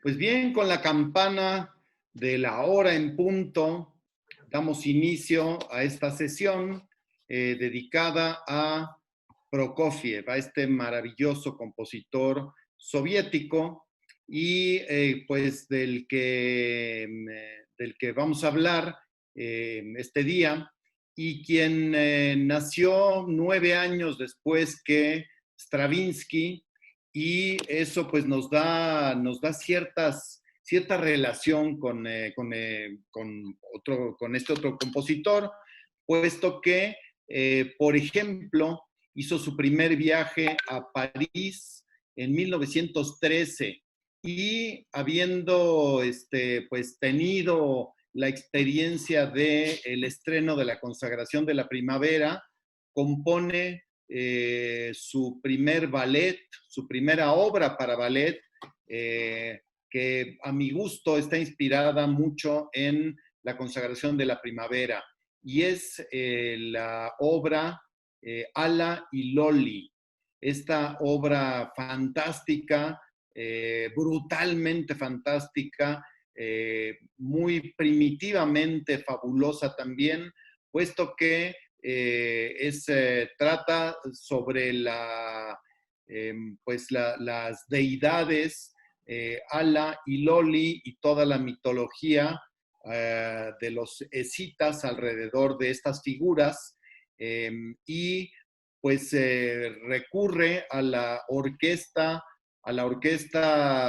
Pues bien, con la campana de la hora en punto, damos inicio a esta sesión dedicada a Prokofiev, a este maravilloso compositor soviético y pues del que vamos a hablar este día y quien nació 9 años después que Stravinsky, y eso pues nos da cierta relación con este otro compositor, puesto que, por ejemplo, hizo su primer viaje a París en 1913 y habiendo pues, tenido la experiencia del estreno de la consagración de la primavera, compone su primer ballet, su primera obra para ballet, que a mi gusto está inspirada mucho en la consagración de la primavera, y es la obra Ala y Loli, esta obra fantástica, brutalmente fantástica, muy primitivamente fabulosa también, puesto que trata sobre las deidades Ala y Loli y toda la mitología de los escitas alrededor de estas figuras, y pues recurre a la orquesta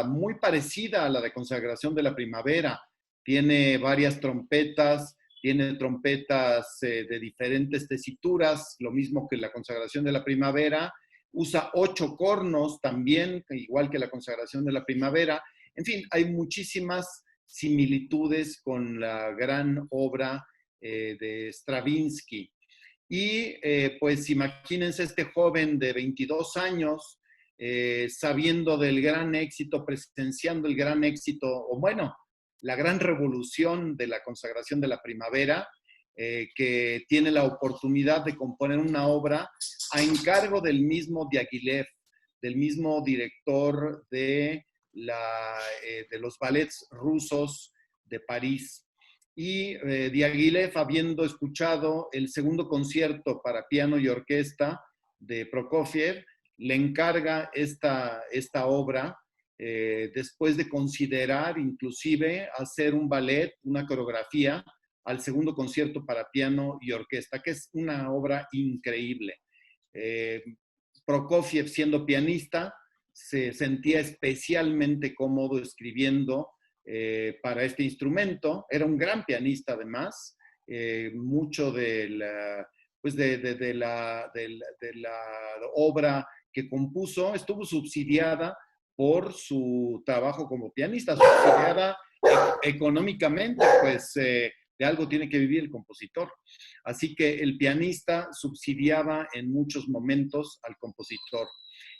muy parecida a la de Consagración de la Primavera. Tiene varias trompetas, tiene trompetas de diferentes tesituras, lo mismo que la Consagración de la Primavera. Usa 8 cornos también, igual que la Consagración de la Primavera. En fin, hay muchísimas similitudes con la gran obra de Stravinsky. Y pues imagínense este joven de 22 años, sabiendo del gran éxito, presenciando el gran éxito, o bueno, la gran revolución de la consagración de la primavera, que tiene la oportunidad de componer una obra a encargo del mismo Diaghilev, del mismo director de los ballets rusos de París. Y Diaghilev, habiendo escuchado el segundo concierto para piano y orquesta de Prokofiev, le encarga esta obra, después de considerar inclusive hacer un ballet, una coreografía al segundo concierto para piano y orquesta, que es una obra increíble. Eh, Prokofiev, siendo pianista, se sentía especialmente cómodo escribiendo para este instrumento. Era un gran pianista además. Mucho pues de la obra que compuso estuvo subsidiada por su trabajo como pianista, subsidiada económicamente, pues de algo tiene que vivir el compositor. Así que el pianista subsidiaba en muchos momentos al compositor.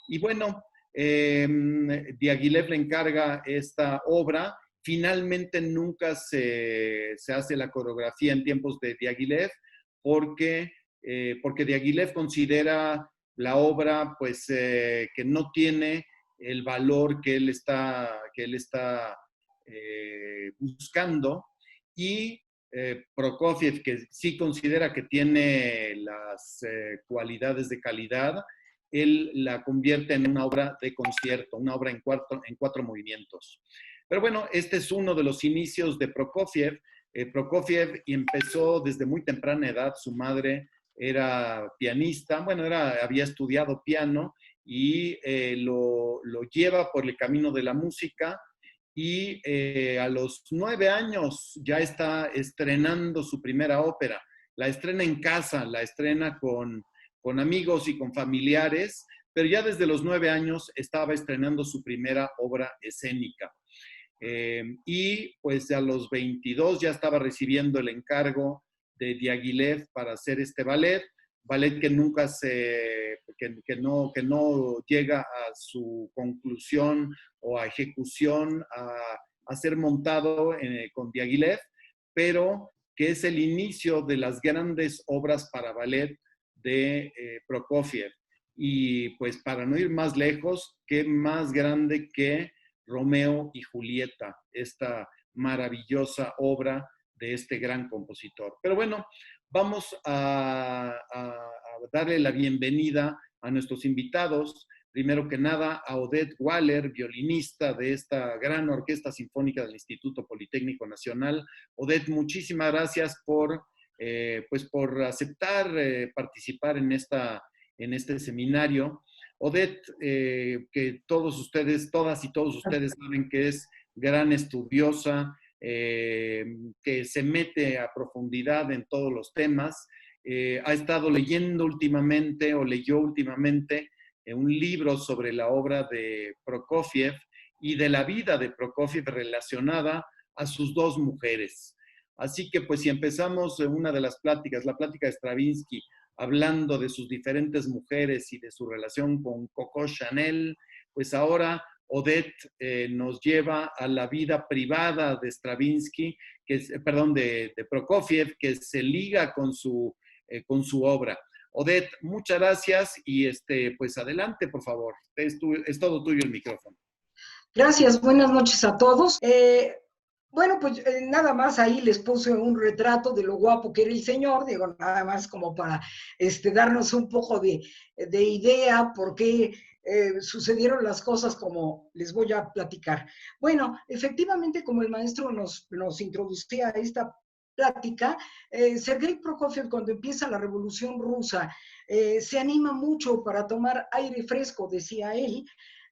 Y bueno, Diaghilev le encarga esta obra. Finalmente nunca se hace la coreografía en tiempos de Diaghilev, porque Diaghilev considera la obra pues que no tiene el valor que él está buscando, y Prokofiev, que sí considera que tiene las cualidades de calidad, él la convierte en una obra de concierto, una obra en 4 movimientos. Pero bueno, este es uno de los inicios de Prokofiev. Prokofiev empezó desde muy temprana edad. Su madre era pianista, bueno, había estudiado piano, y lo lleva por el camino de la música, y a los 9 años ya está estrenando su primera ópera. La estrena en casa, la estrena con amigos y con familiares, pero ya desde los 9 años estaba estrenando su primera obra escénica. Y pues a los 22 ya estaba recibiendo el encargo de Diaghilev para hacer este ballet que nunca que no llega a su conclusión o a ejecución, a ser montado con Diaghilev, pero que es el inicio de las grandes obras para ballet de Prokofiev. Y pues para no ir más lejos, qué más grande que Romeo y Julieta, esta maravillosa obra de este gran compositor. Pero bueno, vamos a darle la bienvenida a nuestros invitados. Primero que nada, a Odette Waller, violinista de esta gran Orquesta Sinfónica del Instituto Politécnico Nacional. Odette, muchísimas gracias pues por aceptar participar en este seminario. Odette, que todos ustedes, todas y todos ustedes saben que es gran estudiosa, que se mete a profundidad en todos los temas. Ha estado leyendo últimamente o leyó últimamente un libro sobre la obra de Prokofiev y de la vida de Prokofiev relacionada a sus dos mujeres. Así que pues si empezamos una de las pláticas, la plática de Stravinsky, hablando de sus diferentes mujeres y de su relación con Coco Chanel, pues ahora Odette nos lleva a la vida privada de Stravinsky, de Prokofiev, que se liga con su obra. Odette, muchas gracias y pues adelante, por favor. Es todo tuyo el micrófono. Gracias, buenas noches a todos. Bueno, pues nada más ahí les puse un retrato de lo guapo que era el señor, digo, nada más como para darnos un poco de idea por qué sucedieron las cosas como les voy a platicar. Bueno, efectivamente, como el maestro nos introducía a esta plática, Sergei Prokofiev, cuando empieza la Revolución Rusa, se anima mucho para tomar aire fresco, decía él,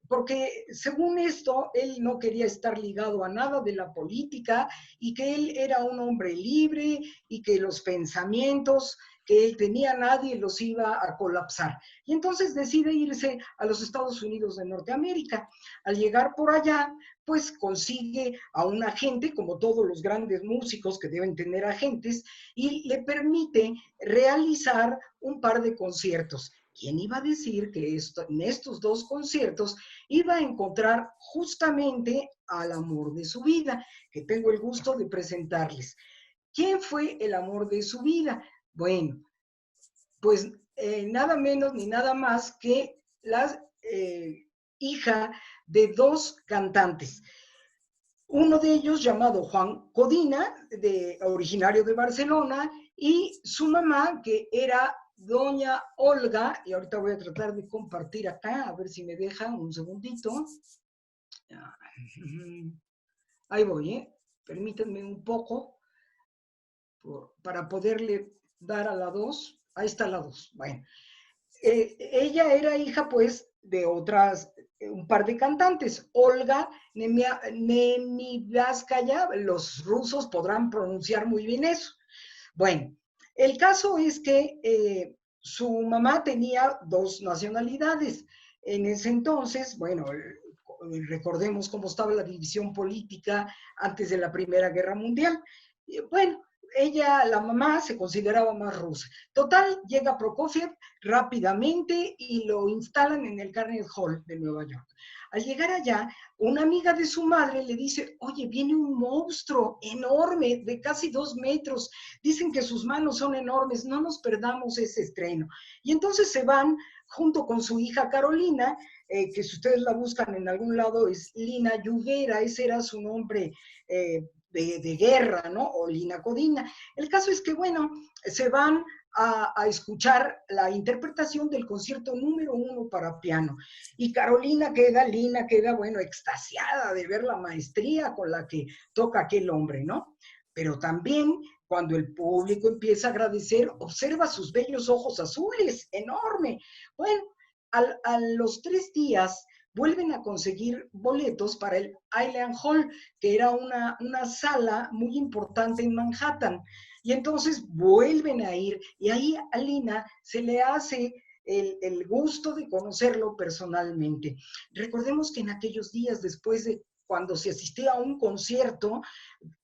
porque según esto, él no quería estar ligado a nada de la política y que él era un hombre libre y que los pensamientos que él tenía nadie los iba a colapsar. Y entonces decide irse a los Estados Unidos de Norteamérica. Al llegar por allá, pues consigue a un agente, como todos los grandes músicos que deben tener agentes, y le permite realizar un par de conciertos. ¿Quién iba a decir que en estos dos conciertos iba a encontrar justamente al amor de su vida, que tengo el gusto de presentarles? ¿Quién fue el amor de su vida? Bueno, pues nada menos ni nada más que la hija de dos cantantes. Uno de ellos llamado Juan Codina, originario de Barcelona, y su mamá, que era doña Olga, y ahorita voy a tratar de compartir acá, a ver si me dejan un segundito. Ahí voy, permítanme un poco para poderle dar a la 2. Ahí está la 2. Bueno, ella era hija pues de otras, un par de cantantes, Olga Nemirovskaya, los rusos podrán pronunciar muy bien eso. Bueno, el caso es que su mamá tenía dos nacionalidades. En ese entonces, bueno, recordemos cómo estaba la división política antes de la Primera Guerra Mundial. Bueno, ella, la mamá, se consideraba más rusa. Total, llega Prokofiev rápidamente y lo instalan en el Carnegie Hall de Nueva York. Al llegar allá, una amiga de su madre le dice, oye, viene un monstruo enorme de casi 2 metros, dicen que sus manos son enormes, no nos perdamos ese estreno. Y entonces se van junto con su hija Carolina, que si ustedes la buscan en algún lado es Lina Yuvera, ese era su nombre de guerra, ¿no? O Lina Codina. El caso es que, bueno, se van a escuchar la interpretación del concierto número 1 para piano. Y Lina queda, bueno, extasiada de ver la maestría con la que toca aquel hombre, ¿no? Pero también, cuando el público empieza a agradecer, observa sus bellos ojos azules, enorme. Bueno, a los 3 días vuelven a conseguir boletos para el Island Hall, que era una sala muy importante en Manhattan. Y entonces vuelven a ir, y ahí a Lina se le hace el gusto de conocerlo personalmente. Recordemos que en aquellos días, después de cuando se asistía a un concierto,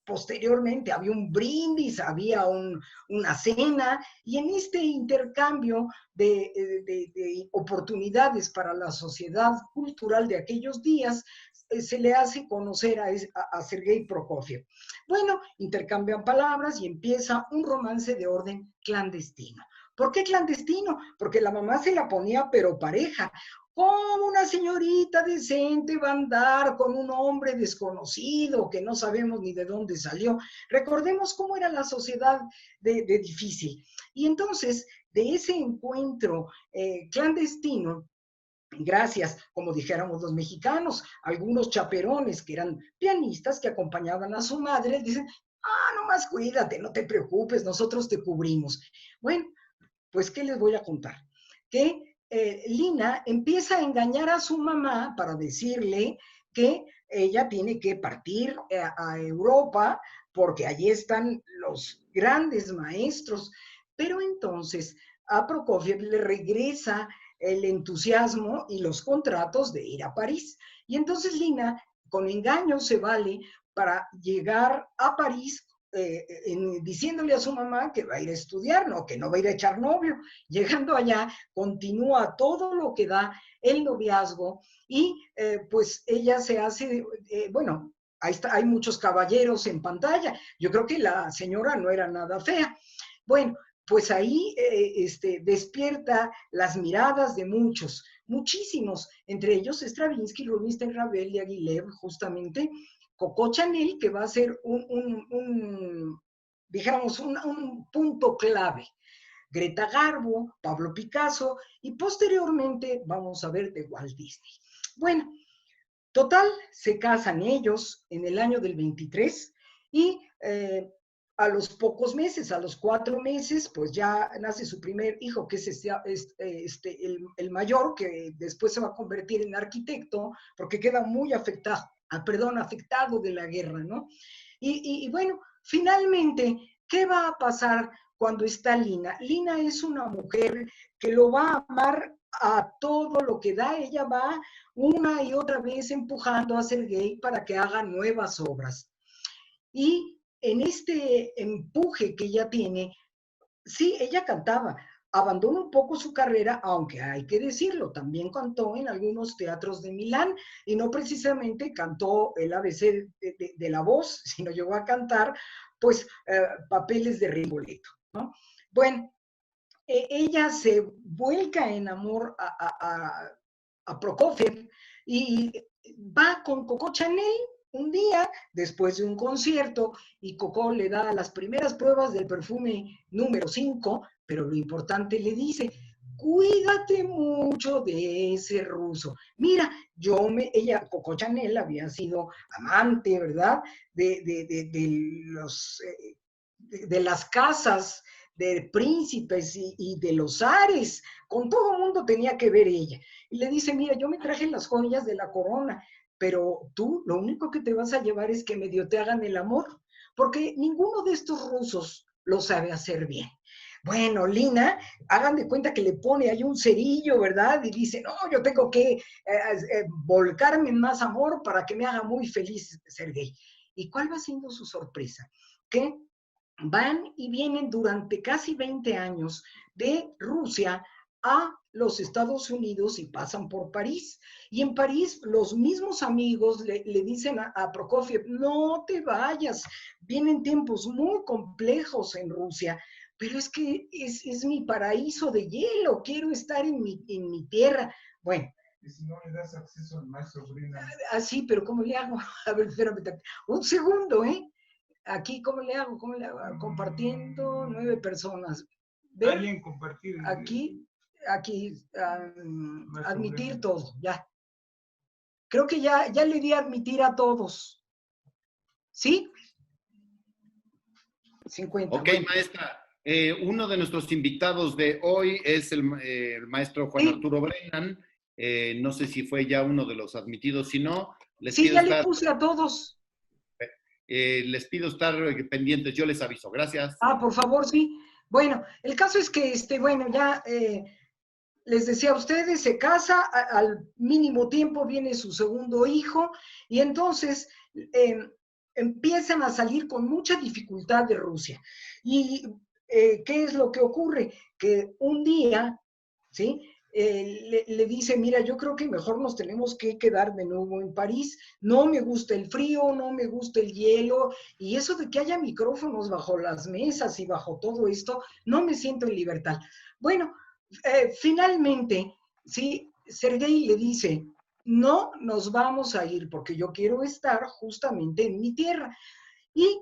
posteriormente había un brindis, había una cena, y en este intercambio de oportunidades para la sociedad cultural de aquellos días, se le hace conocer a Sergei Prokofiev. Bueno, intercambian palabras y empieza un romance de orden clandestino. ¿Por qué clandestino? Porque la mamá se la ponía pero pareja. ¿Cómo una señorita decente va a andar con un hombre desconocido que no sabemos ni de dónde salió? Recordemos cómo era la sociedad de difícil. Y entonces, de ese encuentro clandestino, gracias, como dijéramos los mexicanos, algunos chaperones que eran pianistas que acompañaban a su madre, dicen, nomás cuídate, no te preocupes, nosotros te cubrimos. Bueno, pues, ¿qué les voy a contar? Que Lina empieza a engañar a su mamá para decirle que ella tiene que partir a Europa porque allí están los grandes maestros. Pero entonces a Prokofiev le regresa el entusiasmo y los contratos de ir a París. Y entonces Lina, con engaño, se vale para llegar a París diciéndole a su mamá que va a ir a estudiar, no, que no va a ir a echar novio. Llegando allá, continúa todo lo que da el noviazgo y pues ella se hace, bueno, ahí está, hay muchos caballeros en pantalla. Yo creo que la señora no era nada fea. Bueno, pues ahí despierta las miradas de muchos, muchísimos, entre ellos Stravinsky, Rubinstein, Ravel, Diaghilev, justamente, Coco Chanel, que va a ser digamos, un punto clave. Greta Garbo, Pablo Picasso y posteriormente vamos a ver de Walt Disney. Bueno, total, se casan ellos en el año del 23 y a los pocos meses, a los 4 meses, pues ya nace su primer hijo, que es el mayor, que después se va a convertir en arquitecto, porque queda muy afectado de la guerra, ¿no? Y bueno, finalmente, ¿qué va a pasar cuando está Lina? Lina es una mujer que lo va a amar a todo lo que da. Ella va una y otra vez empujando a Sergei para que haga nuevas obras. Y en este empuje que ella tiene, sí, ella cantaba, abandonó un poco su carrera, aunque hay que decirlo, también cantó en algunos teatros de Milán y no precisamente cantó el ABC de la voz, sino llegó a cantar pues papeles de Rigoletto, ¿no? Bueno, ella se vuelca en amor a Prokofiev y va con Coco Chanel un día después de un concierto y Coco le da las primeras pruebas del perfume número 5, pero lo importante le dice, cuídate mucho de ese ruso. Mira, Coco Chanel había sido amante, ¿verdad? De las casas de príncipes y de los zares, con todo el mundo tenía que ver ella. Y le dice, mira, yo me traje las joyas de la corona, pero tú lo único que te vas a llevar es que medio te hagan el amor, porque ninguno de estos rusos lo sabe hacer bien. Bueno, Lina, hagan de cuenta que le pone ahí un cerillo, ¿verdad? Y dice, no, yo tengo que volcarme en más amor para que me haga muy feliz Sergei. ¿Y cuál va siendo su sorpresa? Que van y vienen durante casi 20 años de Rusia a los Estados Unidos y pasan por París. Y en París los mismos amigos le dicen a Prokofiev, no te vayas, vienen tiempos muy complejos en Rusia, pero es que es mi paraíso de hielo, quiero estar en mi tierra. Bueno. Y si no le das acceso al maestro Brina. Así, pero ¿cómo le hago? A ver, espérame un segundo, ¿eh? Aquí, ¿cómo le hago? Compartiendo 9 personas. ¿Ven? Alguien compartir. Aquí, admitir todo, ya. Creo que ya le di a admitir a todos. ¿Sí? 50. Ok, bueno. Maestra. Uno de nuestros invitados de hoy es el maestro Juan Arturo Brennan. No sé si fue ya uno de los admitidos, si no. Sí, ya le puse a todos. Les pido estar pendientes, yo les aviso. Gracias. Por favor, sí. Bueno, el caso es que, bueno, ya les decía a ustedes, se casa, al mínimo tiempo viene su segundo hijo, y entonces empiezan a salir con mucha dificultad de Rusia. ¿Y qué es lo que ocurre? Que un día, ¿sí? le dice, mira, yo creo que mejor nos tenemos que quedar de nuevo en París, no me gusta el frío, no me gusta el hielo, y eso de que haya micrófonos bajo las mesas y bajo todo esto, no me siento en libertad. Bueno, finalmente, ¿sí? Sergei le dice, no nos vamos a ir porque yo quiero estar justamente en mi tierra. Y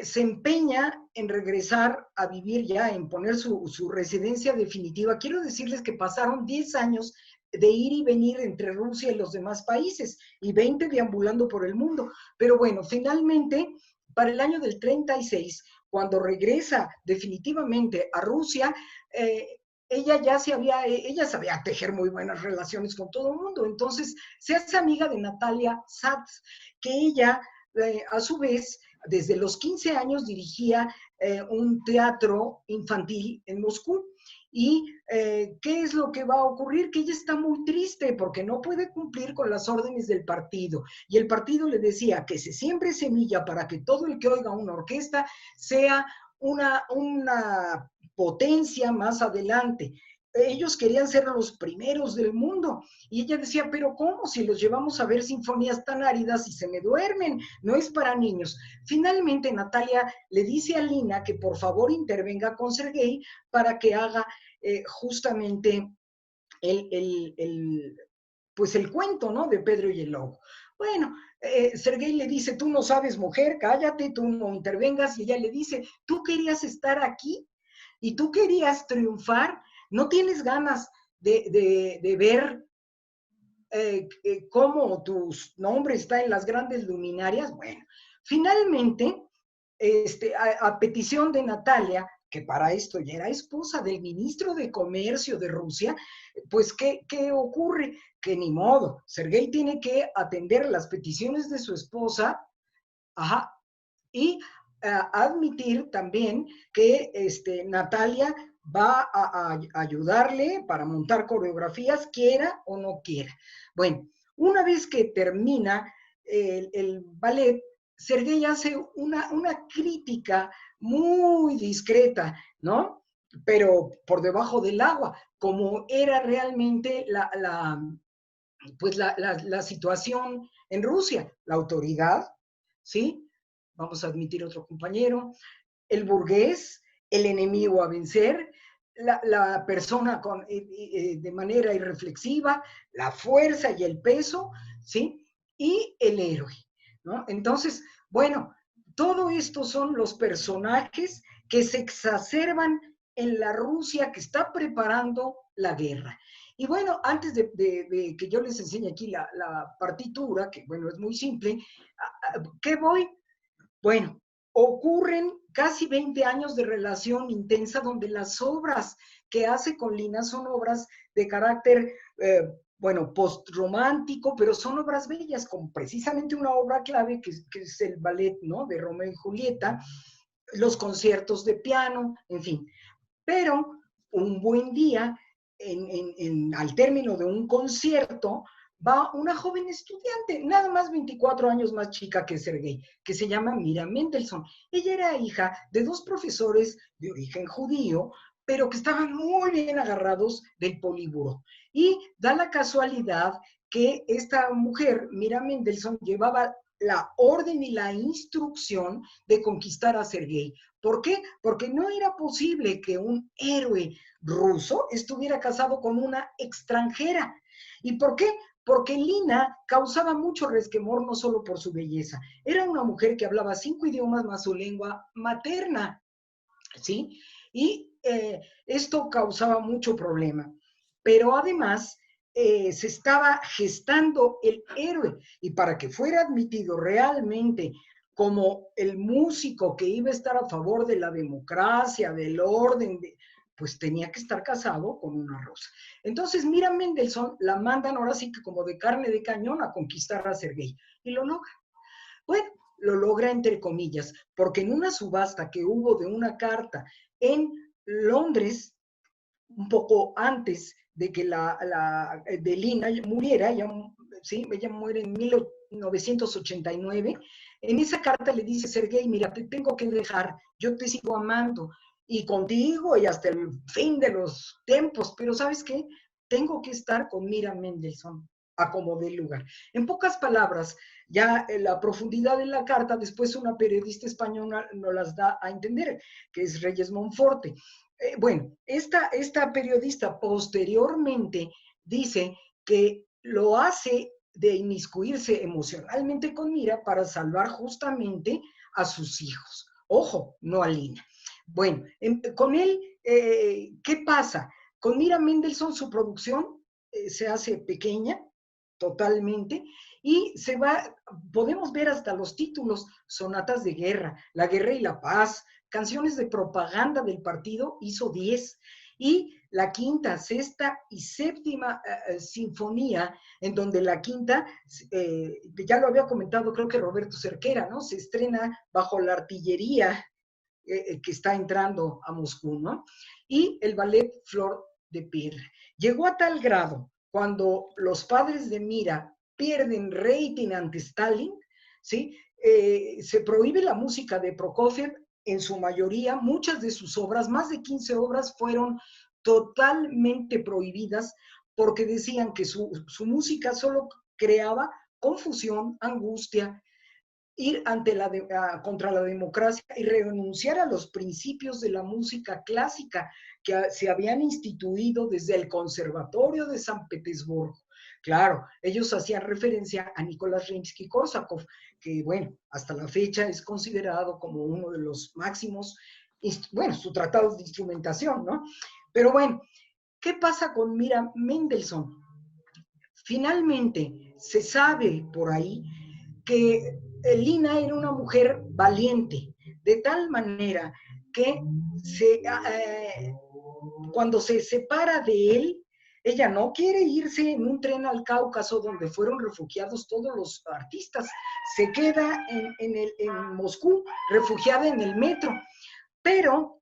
se empeña en regresar a vivir ya, en poner su residencia definitiva. Quiero decirles que pasaron 10 años de ir y venir entre Rusia y los demás países, y 20 deambulando por el mundo. Pero bueno, finalmente, para el año del 36, cuando regresa definitivamente a Rusia, ella sabía tejer muy buenas relaciones con todo el mundo. Entonces, se hace amiga de Natalia Sats, que ella, a su vez, desde los 15 años dirigía un teatro infantil en Moscú. ¿Y qué es lo que va a ocurrir? Que ella está muy triste porque no puede cumplir con las órdenes del partido. Y el partido le decía que se siembre semilla para que todo el que oiga una orquesta sea una potencia más adelante. Ellos querían ser los primeros del mundo. Y ella decía, pero ¿cómo? Si los llevamos a ver sinfonías tan áridas y se me duermen, no es para niños. Finalmente Natalia le dice a Lina que por favor intervenga con Sergei para que haga justamente pues el cuento, ¿no? De Pedro y el Lobo. Bueno, Sergei le dice, tú no sabes, mujer, cállate, tú no intervengas. Y ella le dice, tú querías estar aquí y tú querías triunfar, no tienes ganas de ver cómo tu nombre está en las grandes luminarias. Bueno, finalmente, a petición de Natalia, que para esto ya era esposa del ministro de Comercio de Rusia, pues ¿qué ocurre? Que ni modo, Sergei tiene que atender las peticiones de su esposa, ajá, y admitir también que Natalia va a ayudarle para montar coreografías, quiera o no quiera. Bueno, una vez que termina el ballet, Sergei hace una crítica muy discreta, ¿no? Pero por debajo del agua, como era realmente la situación en Rusia, la autoridad, ¿sí? Vamos a admitir otro compañero, el burgués, el enemigo a vencer, la persona de manera irreflexiva, la fuerza y el peso, ¿sí? Y el héroe, ¿no? Entonces, bueno, todo esto son los personajes que se exacerban en la Rusia que está preparando la guerra. Y bueno, antes de que yo les enseñe aquí la partitura, que bueno, es muy simple, ¿qué voy? Bueno, ocurren casi 20 años de relación intensa donde las obras que hace con Lina son obras de carácter, bueno, postromántico, pero son obras bellas, como precisamente una obra clave que es el ballet, ¿no? De Romeo y Julieta, los conciertos de piano, en fin. Pero un buen día, al término de un concierto, va una joven estudiante, nada más 24 años más chica que Sergei, que se llama Mira Mendelssohn. Ella era hija de dos profesores de origen judío, pero que estaban muy bien agarrados del Políburo. Y da la casualidad que esta mujer, Mira Mendelssohn, llevaba la orden y la instrucción de conquistar a Sergei. ¿Por qué? Porque no era posible que un héroe ruso estuviera casado con una extranjera. ¿Y por qué? Porque Lina causaba mucho resquemor no solo por su belleza, era una mujer que hablaba 5 idiomas más su lengua materna, ¿sí? Y esto causaba mucho problema. Pero además se estaba gestando el héroe, y para que fuera admitido realmente como el músico que iba a estar a favor de la democracia, del orden, pues tenía que estar casado con una rusa. Entonces, Mira Mendelssohn la mandan ahora sí que como de carne de cañón a conquistar a Sergei, y lo logra. Bueno, lo logra entre comillas, porque en una subasta que hubo de una carta en Londres, un poco antes de que de Lina muriera, ¿sí? Ella muere en 1989, en esa carta le dice Sergei, mira, te tengo que dejar, yo te sigo amando, y contigo y hasta el fin de los tiempos, pero ¿sabes qué? tengo que estar con Mira Mendelssohn, a como dé lugar. En pocas palabras, ya la profundidad de la carta, después una periodista española nos las da a entender, que es Reyes Monforte. Bueno, esta periodista posteriormente dice que lo hace de inmiscuirse emocionalmente con Mira para salvar justamente a sus hijos. Ojo, no a Lina. Bueno, con él, ¿qué pasa? Con Mira Mendelssohn su producción se hace pequeña, totalmente, y podemos ver hasta los títulos: Sonatas de Guerra, La Guerra y la Paz, canciones de propaganda del partido, hizo 10, y la quinta, sexta y séptima sinfonía, en donde la quinta, ya lo había comentado creo que Roberto Cerquera, ¿no? Se estrena bajo la artillería que está entrando a Moscú, ¿no? Y el ballet Flor de Piedra. Llegó a tal grado, cuando los padres de Mira pierden rating ante Stalin, ¿sí? Se prohíbe la música de Prokofiev en su mayoría. Muchas de sus obras, más de 15 obras, fueron totalmente prohibidas porque decían que su música solo creaba confusión, angustia, ir contra la democracia y renunciar a los principios de la música clásica que se habían instituido desde el Conservatorio de San Petersburgo. Claro, ellos hacían referencia a Nicolás Rimsky-Korsakov, que bueno, hasta la fecha es considerado como uno de los máximos, bueno, sus tratados de instrumentación, ¿no? Pero bueno, ¿qué pasa con Mira Mendelssohn? Finalmente se sabe por ahí que Lina era una mujer valiente, de tal manera que cuando se separa de él, ella no quiere irse en un tren al Cáucaso donde fueron refugiados todos los artistas, se queda en Moscú, refugiada en el metro, pero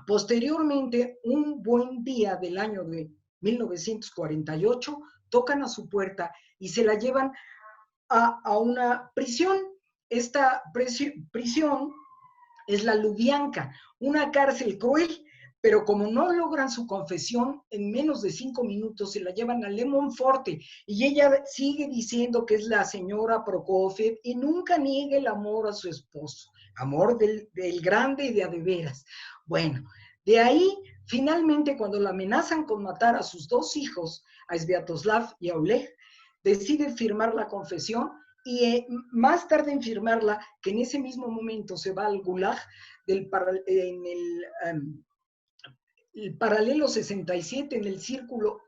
posteriormente, un buen día del año de 1948, tocan a su puerta y se la llevan a una prisión. Esta prisión es la Lubyanka, una cárcel cruel, pero como no logran su confesión, en menos de 5 minutos se la llevan a Le Monforte y ella sigue diciendo que es la señora Prokofiev y nunca niega el amor a su esposo, amor del grande y de a de veras. Bueno, de ahí, finalmente, cuando la amenazan con matar a sus 2 hijos, a Sviatoslav y a Oleg, decide firmar la confesión y más tarde en firmarla, que en ese mismo momento se va al Gulag en el paralelo 67, en el círculo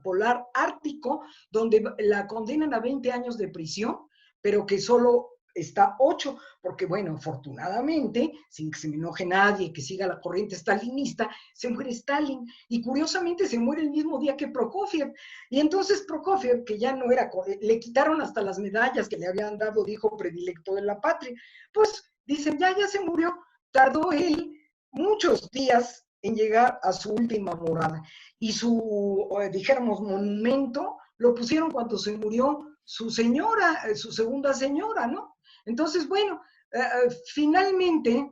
polar ártico, donde la condenan a 20 años de prisión, pero que solo está 8, porque bueno, afortunadamente, sin que se me enoje nadie, que siga la corriente stalinista, se muere Stalin, y curiosamente se muere el mismo día que Prokofiev, y entonces Prokofiev, que ya no era, le quitaron hasta las medallas que le habían dado de hijo predilecto de la patria, pues dicen, ya se murió, tardó él muchos días en llegar a su última morada, y su, dijéramos, monumento, lo pusieron cuando se murió su señora, su segunda señora, ¿no? Entonces, bueno, finalmente,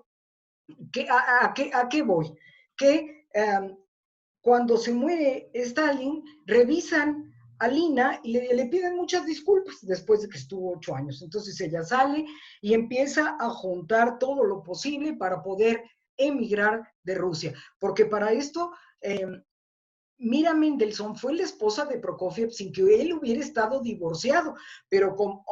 ¿a qué voy? Que cuando se muere Stalin, revisan a Lina y le piden muchas disculpas después de que estuvo 8 años. Entonces ella sale y empieza a juntar todo lo posible para poder emigrar de Rusia, porque para esto Mira Mendelssohn fue la esposa de Prokofiev sin que él hubiera estado divorciado, pero como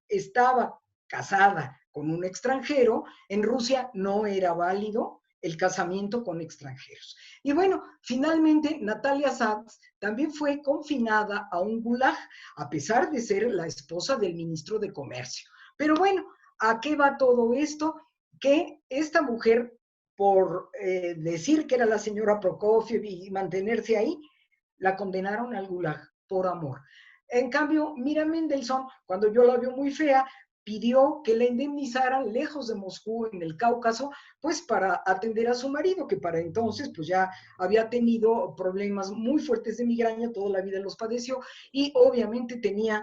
estaba casada con un extranjero, en Rusia no era válido el casamiento con extranjeros. Y bueno, finalmente Natalia Sachs también fue confinada a un gulag, a pesar de ser la esposa del ministro de Comercio. Pero bueno, ¿a qué va todo esto? Que esta mujer, por decir que era la señora Prokofiev y mantenerse ahí, la condenaron al gulag por amor. En cambio, Mira Mendelssohn, cuando yo la veo muy fea, pidió que la indemnizaran lejos de Moscú, en el Cáucaso, pues para atender a su marido, que para entonces pues ya había tenido problemas muy fuertes de migraña, toda la vida los padeció, y obviamente tenía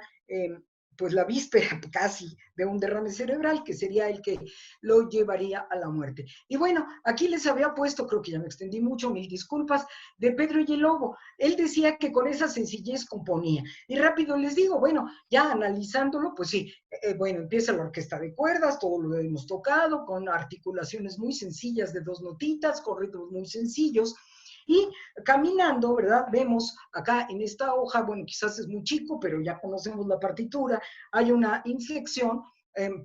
pues la víspera casi de un derrame cerebral, que sería el que lo llevaría a la muerte. Y bueno, aquí les había puesto, creo que ya me extendí mucho, mil disculpas, de Pedro y el Lobo. Él decía que con esa sencillez componía. Y rápido les digo, bueno, ya analizándolo, pues sí, bueno, empieza la orquesta de cuerdas, todo lo hemos tocado, con articulaciones muy sencillas de dos notitas, con ritmos muy sencillos. Y caminando, ¿verdad? Vemos acá en esta hoja, bueno, quizás es muy chico, pero ya conocemos la partitura, hay una inflexión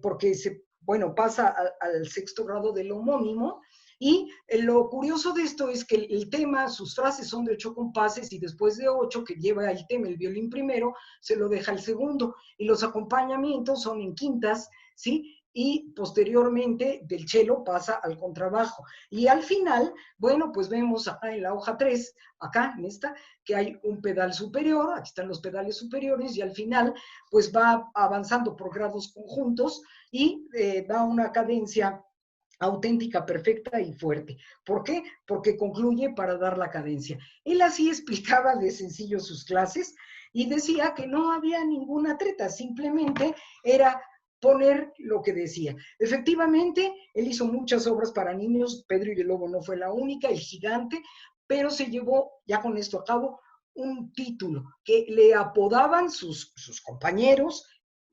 porque bueno, pasa al sexto grado del homónimo. Y lo curioso de esto es que el tema, sus frases son de 8 compases y después de 8, que lleva el tema, el violín primero, se lo deja el segundo. Y los acompañamientos son en quintas, ¿sí? Y posteriormente del cello pasa al contrabajo. Y al final, bueno, pues vemos acá en la hoja 3, acá en esta, que hay un pedal superior, aquí están los pedales superiores, y al final, pues va avanzando por grados conjuntos y da una cadencia auténtica, perfecta y fuerte. ¿Por qué? Porque concluye para dar la cadencia. Él así explicaba de sencillo sus clases y decía que no había ninguna treta, simplemente era poner lo que decía. Efectivamente, él hizo muchas obras para niños, Pedro y el Lobo no fue la única, El Gigante, pero se llevó, ya con esto a cabo, un título que le apodaban sus compañeros,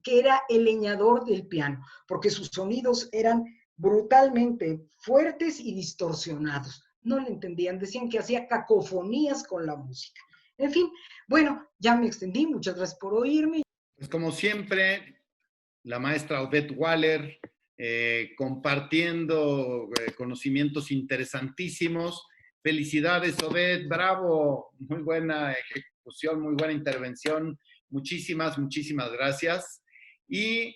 que era el leñador del piano, porque sus sonidos eran brutalmente fuertes y distorsionados. No le entendían, decían que hacía cacofonías con la música. En fin, bueno, ya me extendí, muchas gracias por oírme. Pues como siempre, la maestra Odette Waller, compartiendo conocimientos interesantísimos. Felicidades, Odette, bravo, muy buena ejecución, muy buena intervención. Muchísimas gracias. Y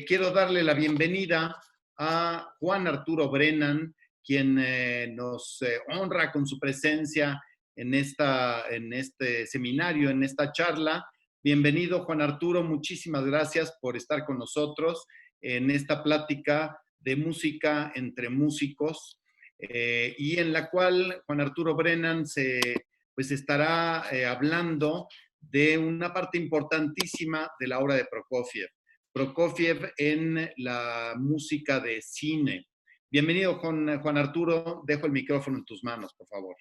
quiero darle la bienvenida a Juan Arturo Brennan, quien nos honra con su presencia en este seminario, en esta charla. Bienvenido, Juan Arturo, muchísimas gracias por estar con nosotros en esta plática de música entre músicos, y en la cual Juan Arturo Brennan pues estará hablando de una parte importantísima de la obra de Prokofiev. Prokofiev en la música de cine. Bienvenido, Juan Arturo. Dejo el micrófono en tus manos, por favor.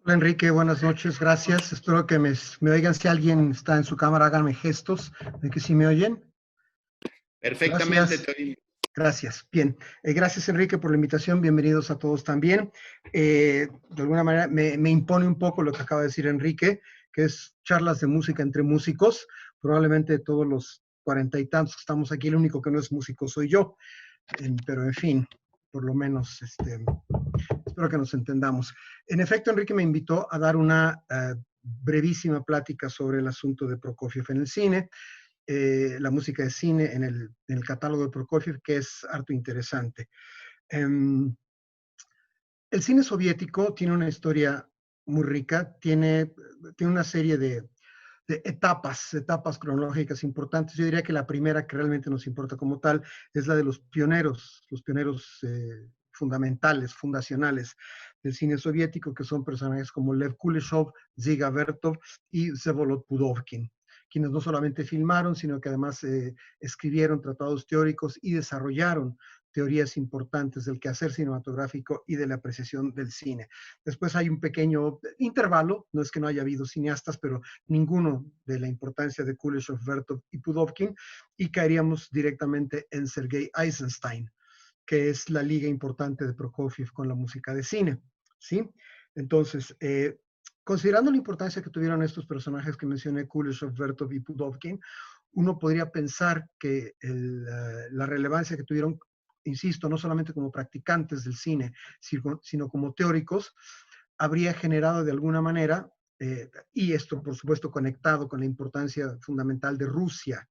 Hola Enrique, buenas noches, gracias. Espero que me oigan. Si alguien está en su cámara, háganme gestos de que sí me oyen. Perfectamente. Gracias. Gracias. Bien. Gracias Enrique por la invitación. Bienvenidos a todos también. De alguna manera me impone un poco lo que acaba de decir Enrique, que es charlas de música entre músicos. Probablemente de todos los 40 y tantos que estamos aquí, el único que no es músico soy yo. Pero en fin, por lo menos espero que nos entendamos. En efecto, Enrique me invitó a dar una brevísima plática sobre el asunto de Prokofiev en el cine, la música de cine en el catálogo de Prokofiev, que es harto interesante. El cine soviético tiene una historia muy rica, tiene una serie de etapas cronológicas importantes. Yo diría que la primera que realmente nos importa como tal es la de los pioneros fundamentales, fundacionales del cine soviético, que son personajes como Lev Kuleshov, Dziga Vertov y Vsevolod Pudovkin, quienes no solamente filmaron, sino que además escribieron tratados teóricos y desarrollaron teorías importantes del quehacer cinematográfico y de la apreciación del cine. Después hay un pequeño intervalo, no es que no haya habido cineastas, pero ninguno de la importancia de Kuleshov, Vertov y Pudovkin, y caeríamos directamente en Sergei Eisenstein, que es la liga importante de Prokofiev con la música de cine, ¿sí? Entonces, considerando la importancia que tuvieron estos personajes que mencioné, Kuleshov, Vertov y Pudovkin, uno podría pensar que la relevancia que tuvieron, insisto, no solamente como practicantes del cine, sino como teóricos, habría generado de alguna manera, y esto por supuesto conectado con la importancia fundamental de Rusia,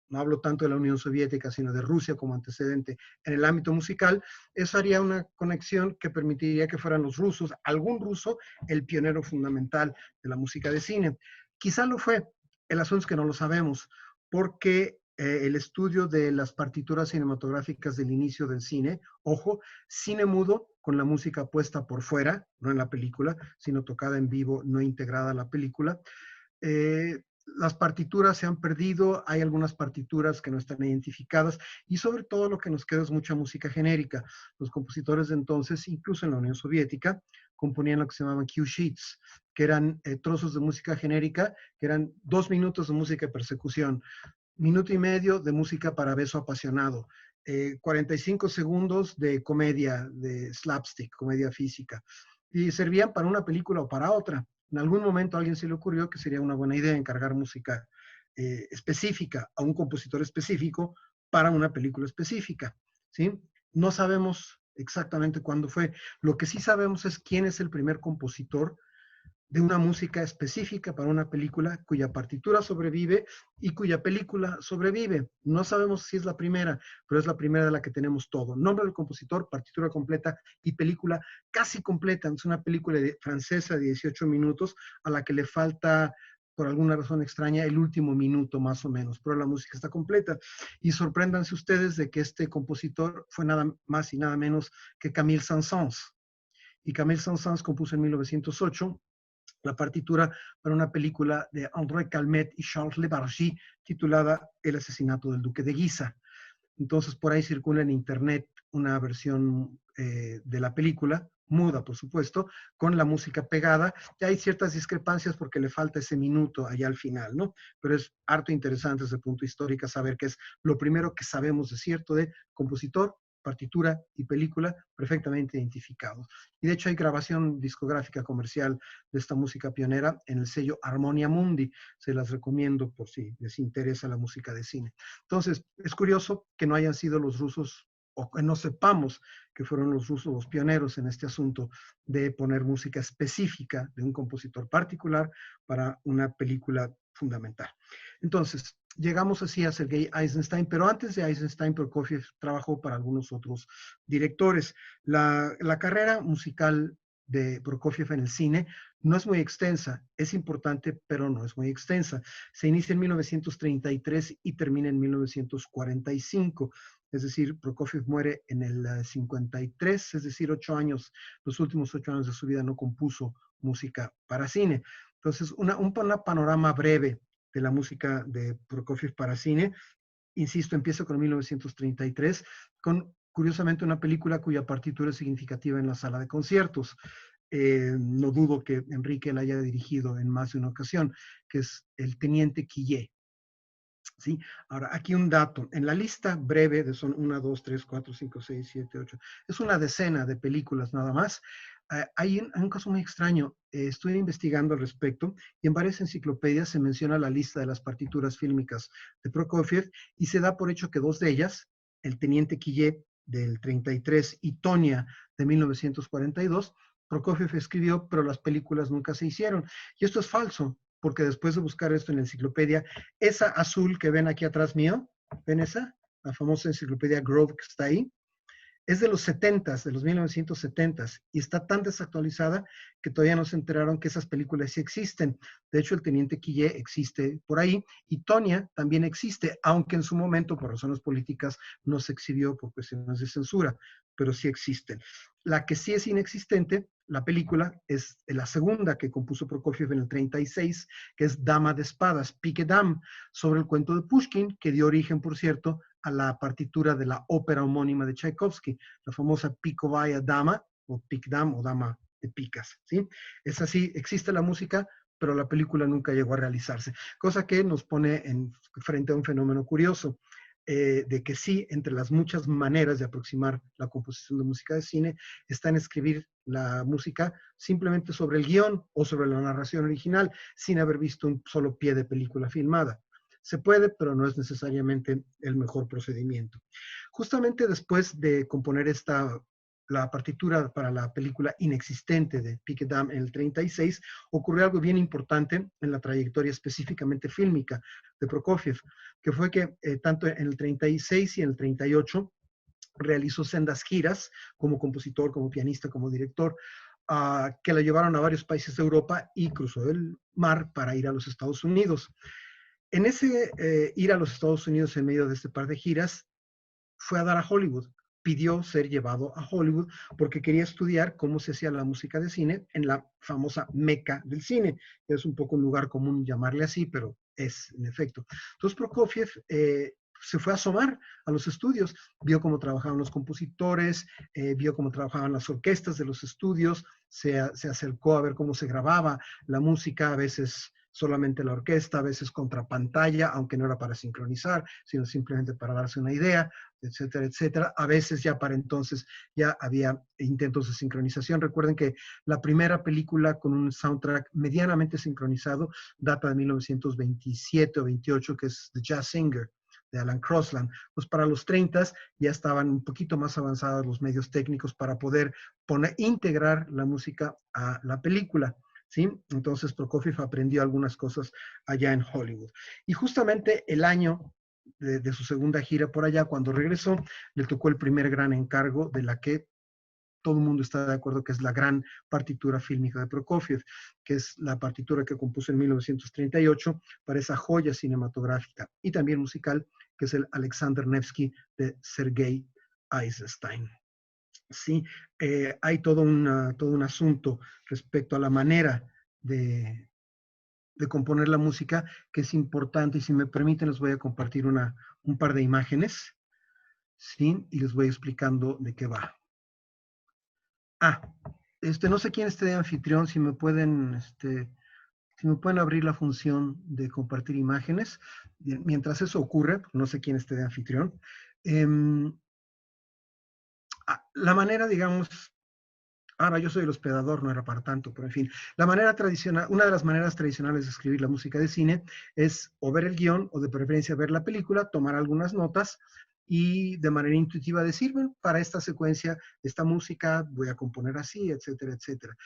no hablo tanto de la Unión Soviética, sino de Rusia como antecedente en el ámbito musical, eso haría una conexión que permitiría que fueran los rusos, algún ruso, el pionero fundamental de la música de cine. Quizá lo fue, el asunto es que no lo sabemos, porque el estudio de las partituras cinematográficas del inicio del cine, ojo, cine mudo con la música puesta por fuera, no en la película, sino tocada en vivo, no integrada a la película, las partituras se han perdido, hay algunas partituras que no están identificadas y sobre todo lo que nos queda es mucha música genérica. Los compositores de entonces, incluso en la Unión Soviética, componían lo que se llamaban cue sheets, que eran trozos de música genérica, que eran 2 minutos de música de persecución, minuto y medio de música para beso apasionado, 45 segundos de comedia, de slapstick, comedia física, y servían para una película o para otra. En algún momento a alguien se le ocurrió que sería una buena idea encargar música específica a un compositor específico para una película específica, ¿sí? No sabemos exactamente cuándo fue. Lo que sí sabemos es quién es el primer compositor de una música específica para una película cuya partitura sobrevive y cuya película sobrevive. No sabemos si es la primera, pero es la primera de la que tenemos todo. Nombre del compositor, partitura completa y película casi completa. Es una película francesa de 18 minutos a la que le falta, por alguna razón extraña, el último minuto más o menos, pero la música está completa. Y sorpréndanse ustedes de que este compositor fue nada más y nada menos que Camille Saint-Saëns. Y Camille Saint-Saëns compuso en 1908 la partitura para una película de André Calmet y Charles Lebargy titulada El asesinato del duque de Guisa. Entonces por ahí circula en internet una versión de la película, muda por supuesto, con la música pegada. Ya hay ciertas discrepancias porque le falta ese minuto allá al final, ¿no? Pero es harto interesante desde el punto histórico saber que es lo primero que sabemos de cierto de compositor, partitura y película perfectamente identificados. Y de hecho hay grabación discográfica comercial de esta música pionera en el sello Harmonia Mundi. Se las recomiendo por si les interesa la música de cine. Entonces, es curioso que no hayan sido los rusos, o que no sepamos que fueron los rusos los pioneros en este asunto de poner música específica de un compositor particular para una película fundamental. Entonces, llegamos así a Sergei Eisenstein, pero antes de Eisenstein, Prokofiev trabajó para algunos otros directores. La carrera musical de Prokofiev en el cine no es muy extensa, es importante, pero no es muy extensa. Se inicia en 1933 y termina en 1945. Es decir, Prokofiev muere en el 53, es decir, 8 años, los últimos 8 años de su vida no compuso música para cine. Entonces, un panorama breve de la música de Prokofiev para cine. Insisto, empieza con 1933, con curiosamente una película cuya partitura es significativa en la sala de conciertos. No dudo que Enrique la haya dirigido en más de una ocasión, que es El Teniente Quillé. ¿Sí? Ahora, aquí un dato. En la lista breve de son 1, 2, 3, 4, 5, 6, 7, 8, es una decena de películas nada más. Hay un caso muy extraño. Estoy investigando al respecto y en varias enciclopedias se menciona la lista de las partituras fílmicas de Prokofiev y se da por hecho que 2 de ellas, El Teniente Quillé del 33 y Tonia de 1942, Prokofiev escribió, pero las películas nunca se hicieron. Y esto es falso, porque después de buscar esto en la enciclopedia, esa azul que ven aquí atrás mío, ¿ven esa? La famosa enciclopedia Grove que está ahí, es de los 70s, de los 1970s, y está tan desactualizada que todavía no se enteraron que esas películas sí existen. De hecho, El Teniente Quillé existe por ahí, y Tonia también existe, aunque en su momento, por razones políticas, no se exhibió por cuestiones de censura, pero sí existen. La que sí es inexistente, la película, es la segunda que compuso Prokofiev en el 36, que es Dama de Espadas, Pique Dame, sobre el cuento de Pushkin, que dio origen, por cierto, a la partitura de la ópera homónima de Tchaikovsky, la famosa Pikovaya Dama, o Pique Dame, o Dama de Picas, ¿sí? Es así, existe la música, pero la película nunca llegó a realizarse, cosa que nos pone frente a un fenómeno curioso, de que sí, entre las muchas maneras de aproximar la composición de música de cine, está en escribir la música simplemente sobre el guión o sobre la narración original, sin haber visto un solo pie de película filmada. Se puede, pero no es necesariamente el mejor procedimiento. Justamente después de componer la partitura para la película inexistente de Pique Dame en el 36, ocurrió algo bien importante en la trayectoria específicamente fílmica de Prokofiev, que fue que tanto en el 36 y en el 38 realizó sendas giras como compositor, como pianista, como director, que la llevaron a varios países de Europa y cruzó el mar para ir a los Estados Unidos. En ese ir a los Estados Unidos en medio de este par de giras, fue a dar a Hollywood. Pidió ser llevado a Hollywood porque quería estudiar cómo se hacía la música de cine en la famosa meca del cine. Es un poco un lugar común llamarle así, pero es, en efecto. Entonces Prokofiev se fue a asomar a los estudios, vio cómo trabajaban los compositores, vio cómo trabajaban las orquestas de los estudios, se acercó a ver cómo se grababa la música, a veces solamente la orquesta, a veces contra pantalla, aunque no era para sincronizar, sino simplemente para darse una idea, etcétera, etcétera. A veces ya para entonces ya había intentos de sincronización. Recuerden que la primera película con un soundtrack medianamente sincronizado data de 1927 o 28, que es The Jazz Singer, de Alan Crosland. Pues para los 30 ya estaban un poquito más avanzados los medios técnicos para poder integrar la música a la película, ¿sí? Entonces Prokofiev aprendió algunas cosas allá en Hollywood. Y justamente el año de su segunda gira por allá, cuando regresó, le tocó el primer gran encargo de la que todo el mundo está de acuerdo que es la gran partitura fílmica de Prokofiev, que es la partitura que compuso en 1938 para esa joya cinematográfica y también musical, que es el Alexander Nevsky de Sergei Eisenstein. Sí, hay todo un asunto respecto a la manera de componer la música que es importante, y si me permiten les voy a compartir un par de imágenes, ¿sí? Y les voy explicando de qué va. No sé quién esté de anfitrión, si me pueden abrir la función de compartir imágenes. Mientras eso ocurre, no sé quién esté de anfitrión. La manera, digamos, ahora yo soy el hospedador, no era para tanto, pero en fin, la manera tradicional, una de las maneras tradicionales de escribir la música de cine es o ver el guión o de preferencia ver la película, tomar algunas notas y de manera intuitiva decir, bueno, para esta secuencia, esta música voy a componer así, etcétera, etcétera.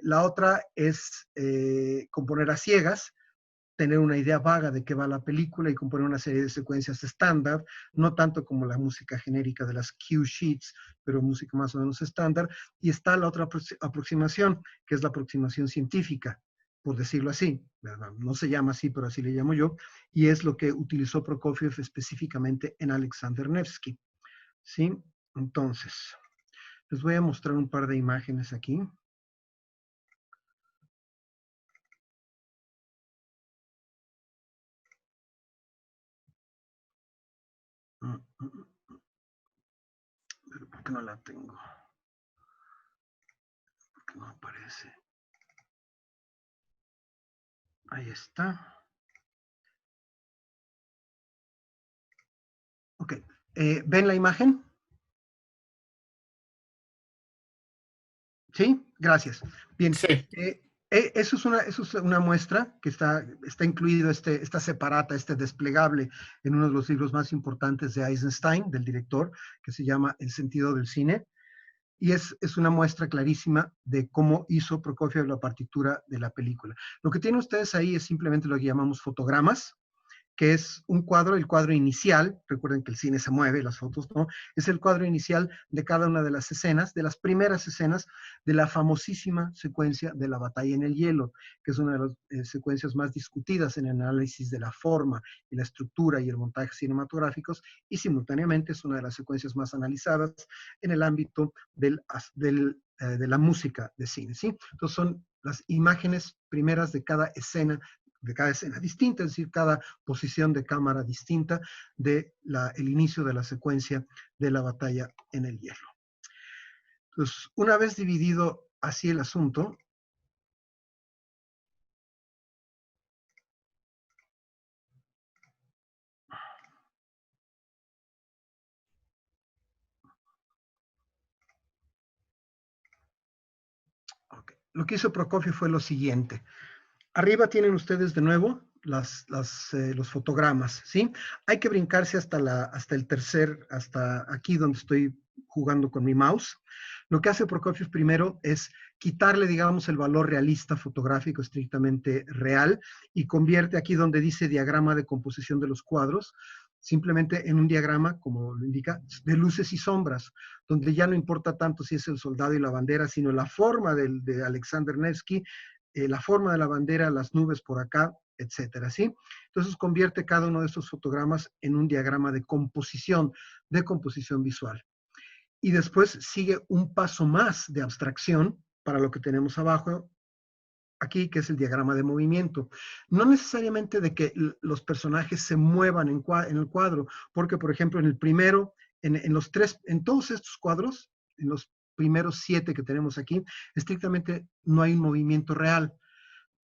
La otra es componer a ciegas, tener una idea vaga de qué va la película y componer una serie de secuencias estándar, no tanto como la música genérica de las cue sheets, pero música más o menos estándar. Y está la otra aproximación, que es la aproximación científica, por decirlo así. No se llama así, pero así le llamo yo, y es lo que utilizó Prokofiev específicamente en Alexander Nevsky. ¿Sí? Entonces, les voy a mostrar un par de imágenes aquí. Pero ¿por qué no la tengo? ¿Por qué no aparece? Ahí está. Ok. ¿Ven la imagen? ¿Sí? Gracias. Bien. Sí. Eso es una muestra que está incluido esta separata, este desplegable en uno de los libros más importantes de Eisenstein, del director, que se llama El sentido del cine. Y es una muestra clarísima de cómo hizo Prokofiev la partitura de la película. Lo que tienen ustedes ahí es simplemente lo que llamamos fotogramas, que es un cuadro, el cuadro inicial, recuerden que el cine se mueve, las fotos no, es el cuadro inicial de cada una de las escenas, de las primeras escenas de la famosísima secuencia de la batalla en el hielo, que es una de las secuencias más discutidas en el análisis de la forma y la estructura y el montaje cinematográficos, y simultáneamente es una de las secuencias más analizadas en el ámbito de la música de cine, ¿sí? Entonces son las imágenes primeras de cada escena distinta, es decir, cada posición de cámara distinta del inicio de la secuencia de la batalla en el hielo. Entonces, una vez dividido así el asunto, lo que hizo Prokofiev fue lo siguiente. Arriba tienen ustedes de nuevo los fotogramas, ¿sí? Hay que brincarse hasta aquí donde estoy jugando con mi mouse. Lo que hace Prokofiev primero es quitarle, digamos, el valor realista fotográfico estrictamente real y convierte aquí donde dice diagrama de composición de los cuadros, simplemente en un diagrama, como lo indica, de luces y sombras, donde ya no importa tanto si es el soldado y la bandera, sino la forma de Alexander Nevsky, la forma de la bandera, las nubes por acá, etcétera, ¿sí? Entonces convierte cada uno de estos fotogramas en un diagrama de composición visual. Y después sigue un paso más de abstracción para lo que tenemos abajo, aquí, que es el diagrama de movimiento. No necesariamente de que los personajes se muevan en el cuadro, porque, por ejemplo, en el primero, en todos estos cuadros, en los primeros 7 que tenemos aquí, estrictamente no hay un movimiento real.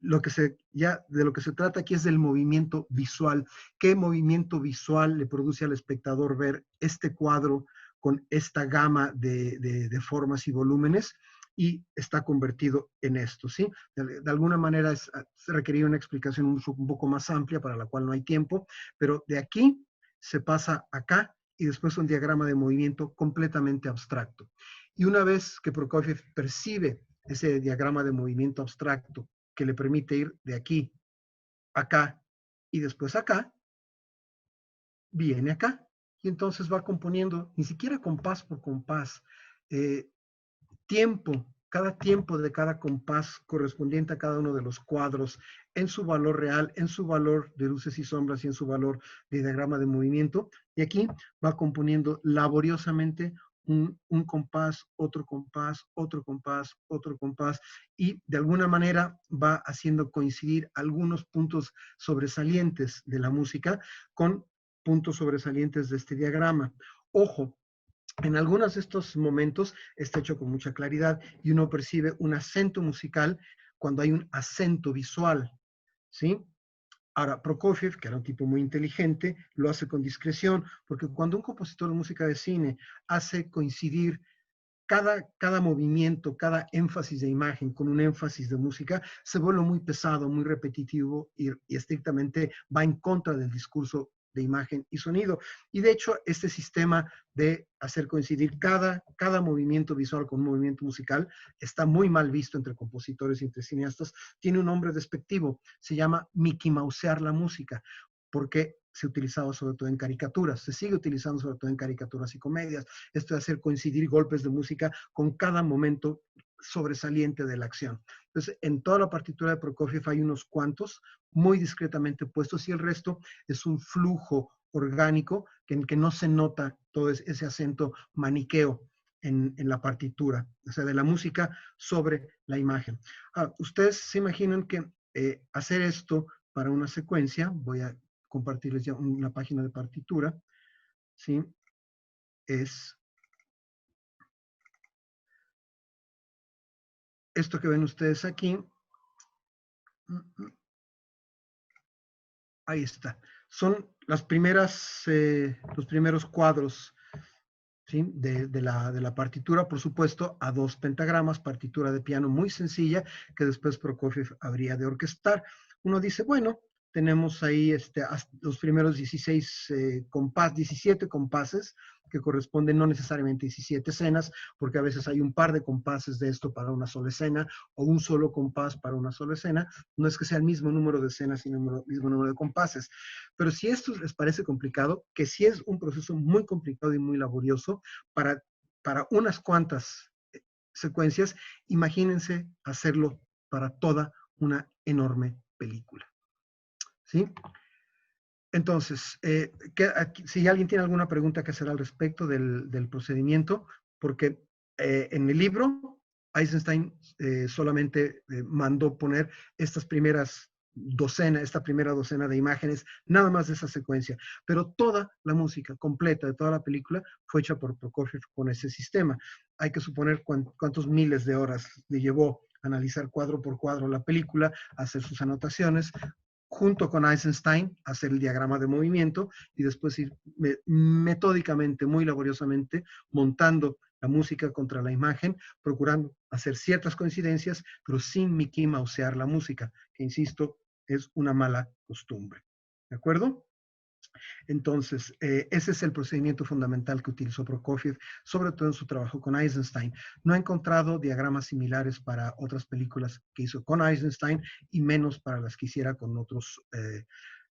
De lo que se trata aquí es del movimiento visual. ¿Qué movimiento visual le produce al espectador ver este cuadro con esta gama de formas y volúmenes? Y está convertido en esto, ¿sí? De alguna manera se requería una explicación un poco más amplia, para la cual no hay tiempo, pero de aquí se pasa acá y después un diagrama de movimiento completamente abstracto. Y una vez que Prokofiev percibe ese diagrama de movimiento abstracto que le permite ir de aquí, acá y después acá, viene acá. Y entonces va componiendo, ni siquiera compás por compás, cada tiempo de cada compás correspondiente a cada uno de los cuadros, en su valor real, en su valor de luces y sombras y en su valor de diagrama de movimiento. Y aquí va componiendo laboriosamente un compás, otro compás, otro compás, otro compás, y de alguna manera va haciendo coincidir algunos puntos sobresalientes de la música con puntos sobresalientes de este diagrama. Ojo, en algunos de estos momentos está hecho con mucha claridad y uno percibe un acento musical cuando hay un acento visual, ¿sí? Ahora, Prokofiev, que era un tipo muy inteligente, lo hace con discreción, porque cuando un compositor de música de cine hace coincidir cada movimiento, cada énfasis de imagen con un énfasis de música, se vuelve muy pesado, muy repetitivo y estrictamente va en contra del discurso de imagen y sonido. Y de hecho, este sistema de hacer coincidir cada movimiento visual con un movimiento musical está muy mal visto entre compositores y entre cineastas. Tiene un nombre despectivo, se llama Mickey Mousear la música, porque se utilizaba sobre todo en caricaturas, se sigue utilizando sobre todo en caricaturas y comedias, esto de hacer coincidir golpes de música con cada momento sobresaliente de la acción. Entonces, en toda la partitura de Prokofiev hay unos cuantos muy discretamente puestos y el resto es un flujo orgánico en que no se nota todo ese acento maniqueo en la partitura, o sea, de la música sobre la imagen. Ustedes se imaginan que hacer esto para una secuencia, voy a compartirles ya una página de partitura, ¿sí? Es esto que ven ustedes aquí. Ahí está. Son los primeros cuadros, ¿sí? de la partitura, por supuesto, a 2 pentagramas, partitura de piano muy sencilla, que después Prokofiev habría de orquestar. Uno dice, bueno, tenemos ahí los primeros 17 compases, que corresponden no necesariamente a 17 escenas, porque a veces hay un par de compases de esto para una sola escena, o un solo compás para una sola escena. No es que sea el mismo número de escenas, sino el mismo número de compases. Pero si esto les parece complicado, que sí es un proceso muy complicado y muy laborioso, para unas cuantas secuencias, imagínense hacerlo para toda una enorme película. ¿Sí? Entonces, si alguien tiene alguna pregunta que hacer al respecto del procedimiento, porque en el libro Eisenstein solamente mandó poner esta primera docena de imágenes, nada más de esa secuencia, pero toda la música completa de toda la película fue hecha por Prokofiev con ese sistema. Hay que suponer cuántos miles de horas le llevó analizar cuadro por cuadro la película, hacer sus anotaciones, junto con Eisenstein, hacer el diagrama de movimiento y después ir metódicamente, muy laboriosamente, montando la música contra la imagen, procurando hacer ciertas coincidencias, pero sin Mickey Mousear la música, que insisto, es una mala costumbre. ¿De acuerdo? Entonces, ese es el procedimiento fundamental que utilizó Prokofiev, sobre todo en su trabajo con Eisenstein. No he encontrado diagramas similares para otras películas que hizo con Eisenstein y menos para las que hiciera con otros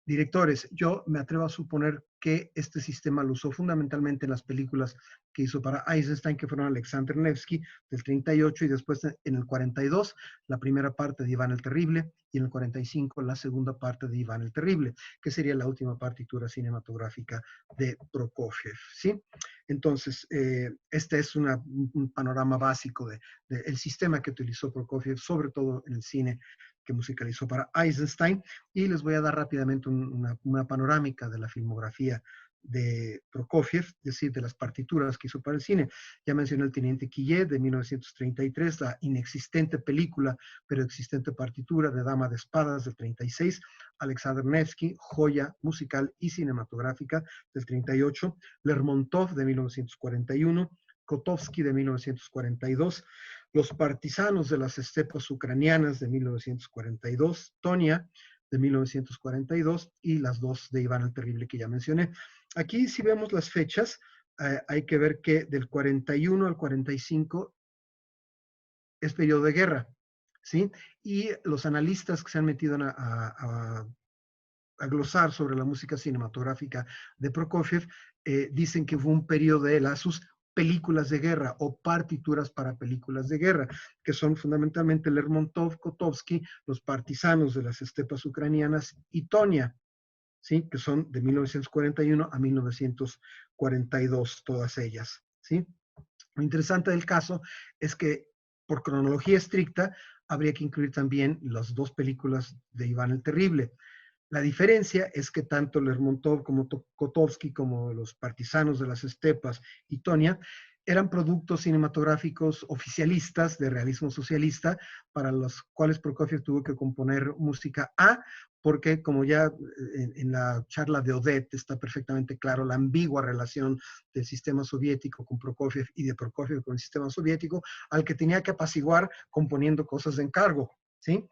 directores. Yo me atrevo a suponer que este sistema lo usó fundamentalmente en las películas que hizo para Eisenstein, que fueron Alexander Nevsky del 38 y después en el 42 la primera parte de Iván el Terrible y en el 45 la segunda parte de Iván el Terrible, que sería la última partitura cinematográfica de Prokofiev, ¿sí? Entonces, este es un panorama básico del sistema que utilizó Prokofiev, sobre todo en el cine que musicalizó para Eisenstein, y les voy a dar rápidamente una panorámica de la filmografía de Prokofiev, es decir, de las partituras que hizo para el cine. Ya mencioné El Teniente Quillet de 1933, la inexistente película, pero existente partitura de Dama de Espadas del 36, Alexander Nevsky, joya musical y cinematográfica del 38, Lermontov de 1941, Kotovsky de 1942, Los partisanos de las estepas ucranianas de 1942, Tonia de 1942 y las dos de Iván el Terrible que ya mencioné. Aquí si vemos las fechas, hay que ver que del 41 al 45 es periodo de guerra, ¿sí? Y los analistas que se han metido a glosar sobre la música cinematográfica de Prokofiev, dicen que fue un periodo de él a sus películas de guerra o partituras para películas de guerra, que son fundamentalmente Lermontov, Kotovsky, Los partisanos de las estepas ucranianas y Tonia, ¿sí? Que son de 1941 a 1942, todas ellas, ¿sí? Lo interesante del caso es que por cronología estricta habría que incluir también las dos películas de Iván el Terrible. La diferencia es que tanto Lermontov como Kotovsky, como Los partisanos de las estepas y Tonia, eran productos cinematográficos oficialistas de realismo socialista para los cuales Prokofiev tuvo que componer música porque como ya en la charla de Odette está perfectamente claro la ambigua relación del sistema soviético con Prokofiev y de Prokofiev con el sistema soviético, al que tenía que apaciguar componiendo cosas de encargo, ¿sí?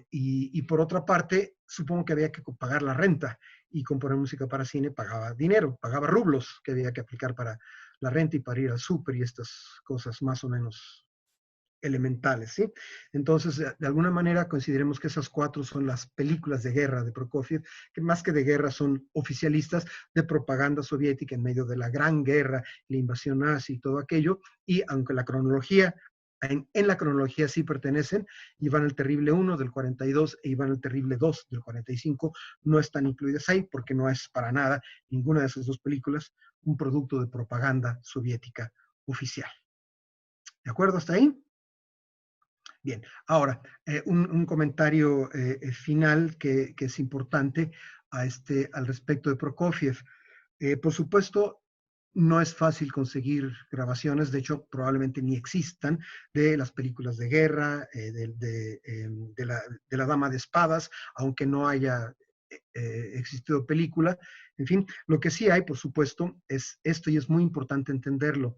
Y por otra parte, supongo que había que pagar la renta, y componer música para cine pagaba dinero, pagaba rublos que había que aplicar para la renta y para ir al súper y estas cosas más o menos elementales, ¿sí? Entonces, de alguna manera, consideremos que esas cuatro son las películas de guerra de Prokofiev, que más que de guerra son oficialistas de propaganda soviética en medio de la Gran Guerra, la invasión nazi y todo aquello, y aunque la cronología, en la cronología sí pertenecen, Iván el Terrible 1 del 42 e Iván el Terrible 2 del 45, no están incluidas ahí porque no es para nada ninguna de esas dos películas un producto de propaganda soviética oficial. ¿De acuerdo hasta ahí? Bien, ahora, un comentario final que es importante al respecto de Prokofiev. Por supuesto, no es fácil conseguir grabaciones, de hecho, probablemente ni existan, de las películas de guerra, de la Dama de Espadas, aunque no haya existido película. En fin, lo que sí hay, por supuesto, es esto, y es muy importante entenderlo.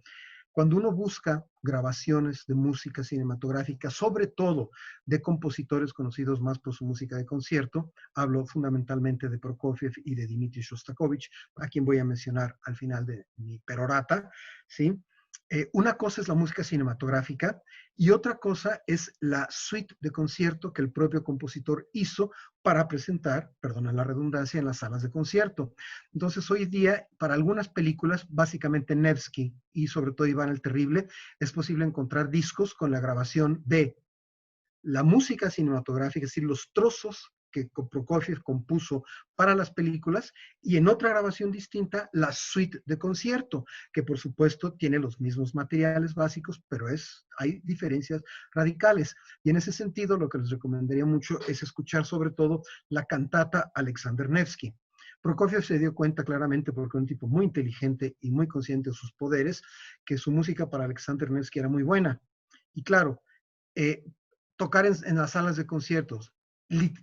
Cuando uno busca grabaciones de música cinematográfica, sobre todo de compositores conocidos más por su música de concierto, hablo fundamentalmente de Prokofiev y de Dmitri Shostakovich, a quien voy a mencionar al final de mi perorata, ¿sí? Una cosa es la música cinematográfica y otra cosa es la suite de concierto que el propio compositor hizo para presentar, perdona la redundancia, en las salas de concierto. Entonces, hoy día, para algunas películas, básicamente Nevsky y sobre todo Iván el Terrible, es posible encontrar discos con la grabación de la música cinematográfica, es decir, los trozos que Prokofiev compuso para las películas, y en otra grabación distinta, la suite de concierto, que por supuesto tiene los mismos materiales básicos, pero hay diferencias radicales. Y en ese sentido, lo que les recomendaría mucho es escuchar sobre todo la cantata Alexander Nevsky. Prokofiev se dio cuenta claramente, porque era un tipo muy inteligente y muy consciente de sus poderes, que su música para Alexander Nevsky era muy buena. Y claro, tocar en las salas de conciertos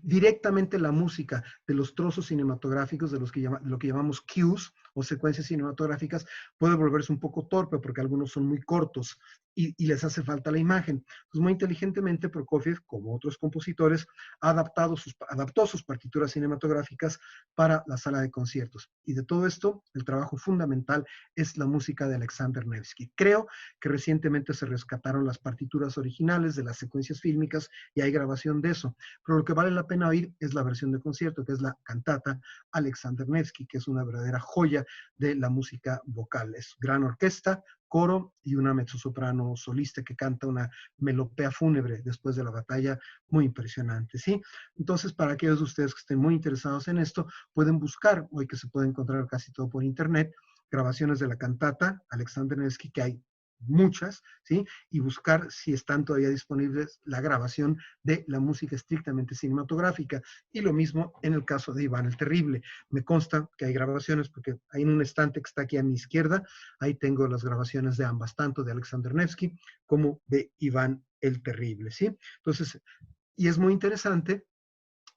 directamente la música de los trozos cinematográficos, de lo que llamamos cues o secuencias cinematográficas, puede volverse un poco torpe porque algunos son muy cortos y les hace falta la imagen. Pues muy inteligentemente Prokofiev, como otros compositores, adaptó sus partituras cinematográficas para la sala de conciertos. Y de todo esto, el trabajo fundamental es la música de Alexander Nevsky. Creo que recientemente se rescataron las partituras originales de las secuencias fílmicas y hay grabación de eso. Pero lo que vale la pena oír es la versión de concierto, que es la cantata Alexander Nevsky, que es una verdadera joya de la música vocal. Es gran orquesta, coro y una mezzosoprano solista que canta una melopea fúnebre después de la batalla, muy impresionante, ¿sí? Entonces, para aquellos de ustedes que estén muy interesados en esto, pueden buscar, hoy que se puede encontrar casi todo por internet, grabaciones de la cantata Alexander Nevsky, que hay muchas, ¿sí? Y buscar si están todavía disponibles la grabación de la música estrictamente cinematográfica. Y lo mismo en el caso de Iván el Terrible. Me consta que hay grabaciones, porque hay en un estante que está aquí a mi izquierda, ahí tengo las grabaciones de ambas, tanto de Alexander Nevsky como de Iván el Terrible, ¿sí? Entonces, y es muy interesante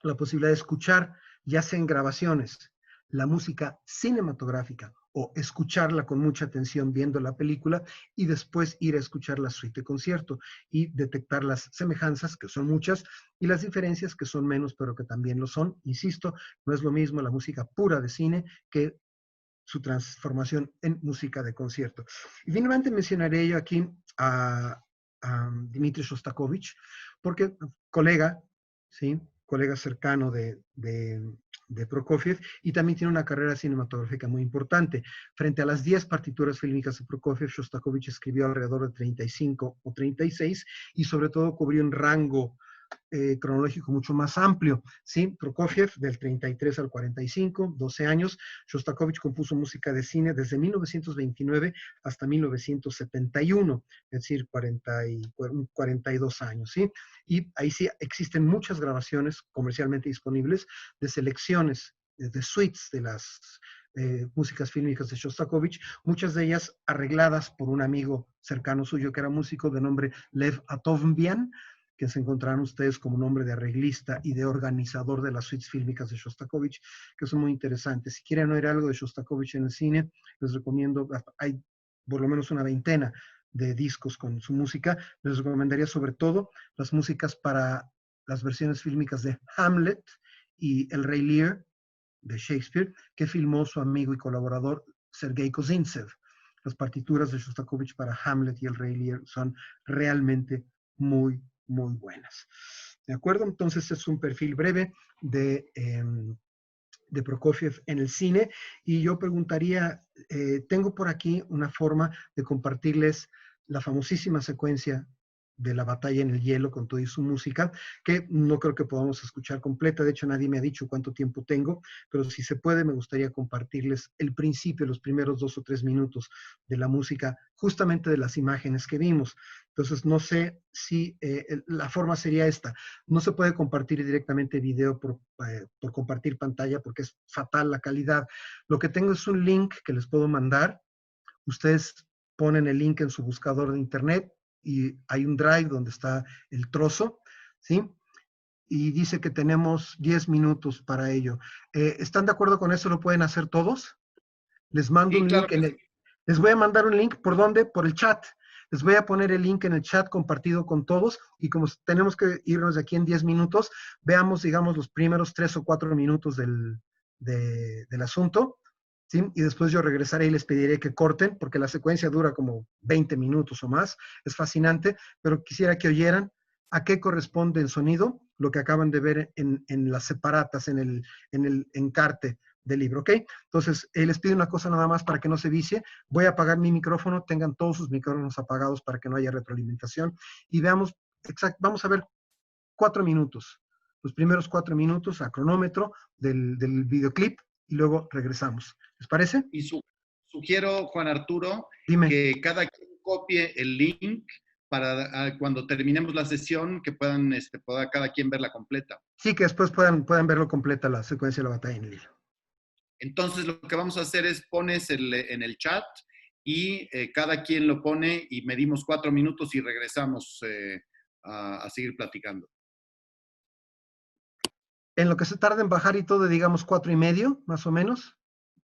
la posibilidad de escuchar, ya sea en grabaciones, la música cinematográfica o escucharla con mucha atención viendo la película y después ir a escuchar la suite de concierto y detectar las semejanzas, que son muchas, y las diferencias, que son menos, pero que también lo son. Insisto, no es lo mismo la música pura de cine que su transformación en música de concierto. Y finalmente mencionaré yo aquí a Dmitri Shostakovich, porque colega, ¿sí? Colega cercano de Prokofiev, y también tiene una carrera cinematográfica muy importante. Frente a las 10 partituras fílmicas de Prokofiev, Shostakovich escribió alrededor de 35 o 36, y sobre todo cubrió un rango cronológico mucho más amplio, ¿sí? Prokofiev del 33 al 45, 12 años. Shostakovich compuso música de cine desde 1929 hasta 1971, es decir, 42 años, ¿sí? Y ahí sí existen muchas grabaciones comercialmente disponibles de selecciones, de suites de las músicas fílmicas de Shostakovich, muchas de ellas arregladas por un amigo cercano suyo que era músico de nombre Lev Atovbian, que se encontrarán ustedes como nombre de arreglista y de organizador de las suites fílmicas de Shostakovich, que son muy interesantes. Si quieren oír algo de Shostakovich en el cine, les recomiendo, hay por lo menos una veintena de discos con su música. Les recomendaría sobre todo las músicas para las versiones fílmicas de Hamlet y El Rey Lear de Shakespeare, que filmó su amigo y colaborador Sergei Kozintsev. Las partituras de Shostakovich para Hamlet y El Rey Lear son realmente muy buenas. ¿De acuerdo? Entonces es un perfil breve de Prokofiev en el cine, y yo preguntaría, tengo por aquí una forma de compartirles la famosísima secuencia de la batalla en el hielo con toda su música, que no creo que podamos escuchar completa. De hecho, nadie me ha dicho cuánto tiempo tengo, pero si se puede, me gustaría compartirles el principio, los primeros 2 o 3 minutos de la música, justamente de las imágenes que vimos. Entonces, no sé si la forma sería esta. No se puede compartir directamente video por compartir pantalla, porque es fatal la calidad. Lo que tengo es un link que les puedo mandar. Ustedes ponen el link en su buscador de internet y hay un drive donde está el trozo, ¿sí? Y dice que tenemos 10 minutos para ello. ¿Están de acuerdo con eso? ¿Lo pueden hacer todos? Les mando Sí, un claro link que sí. les voy a mandar un link. ¿Por dónde? Por el chat. Les voy a poner el link en el chat compartido con todos, y como tenemos que irnos de aquí en 10 minutos, veamos, digamos, los primeros 3 o 4 minutos del asunto, ¿sí? Y después yo regresaré y les pediré que corten, porque la secuencia dura como 20 minutos o más. Es fascinante, pero quisiera que oyeran a qué corresponde en sonido lo que acaban de ver en las separatas, en el encarte del libro, ¿ok? Entonces, les pido una cosa nada más para que no se vicie. Voy a apagar mi micrófono, tengan todos sus micrófonos apagados para que no haya retroalimentación, y veamos, vamos a ver 4 minutos, los primeros 4 minutos a cronómetro del videoclip, y luego regresamos. ¿Les parece? Y sugiero, Juan Arturo, Dime. que cada quien copie el link para cuando terminemos la sesión que pueda cada quien verla completa. Sí, que después puedan verlo completa la secuencia de la batalla en el hilo. Entonces, lo que vamos a hacer es pones en el chat y cada quien lo pone y medimos 4 minutos y regresamos a seguir platicando. En lo que se tarda en bajar y todo, digamos 4:30, más o menos.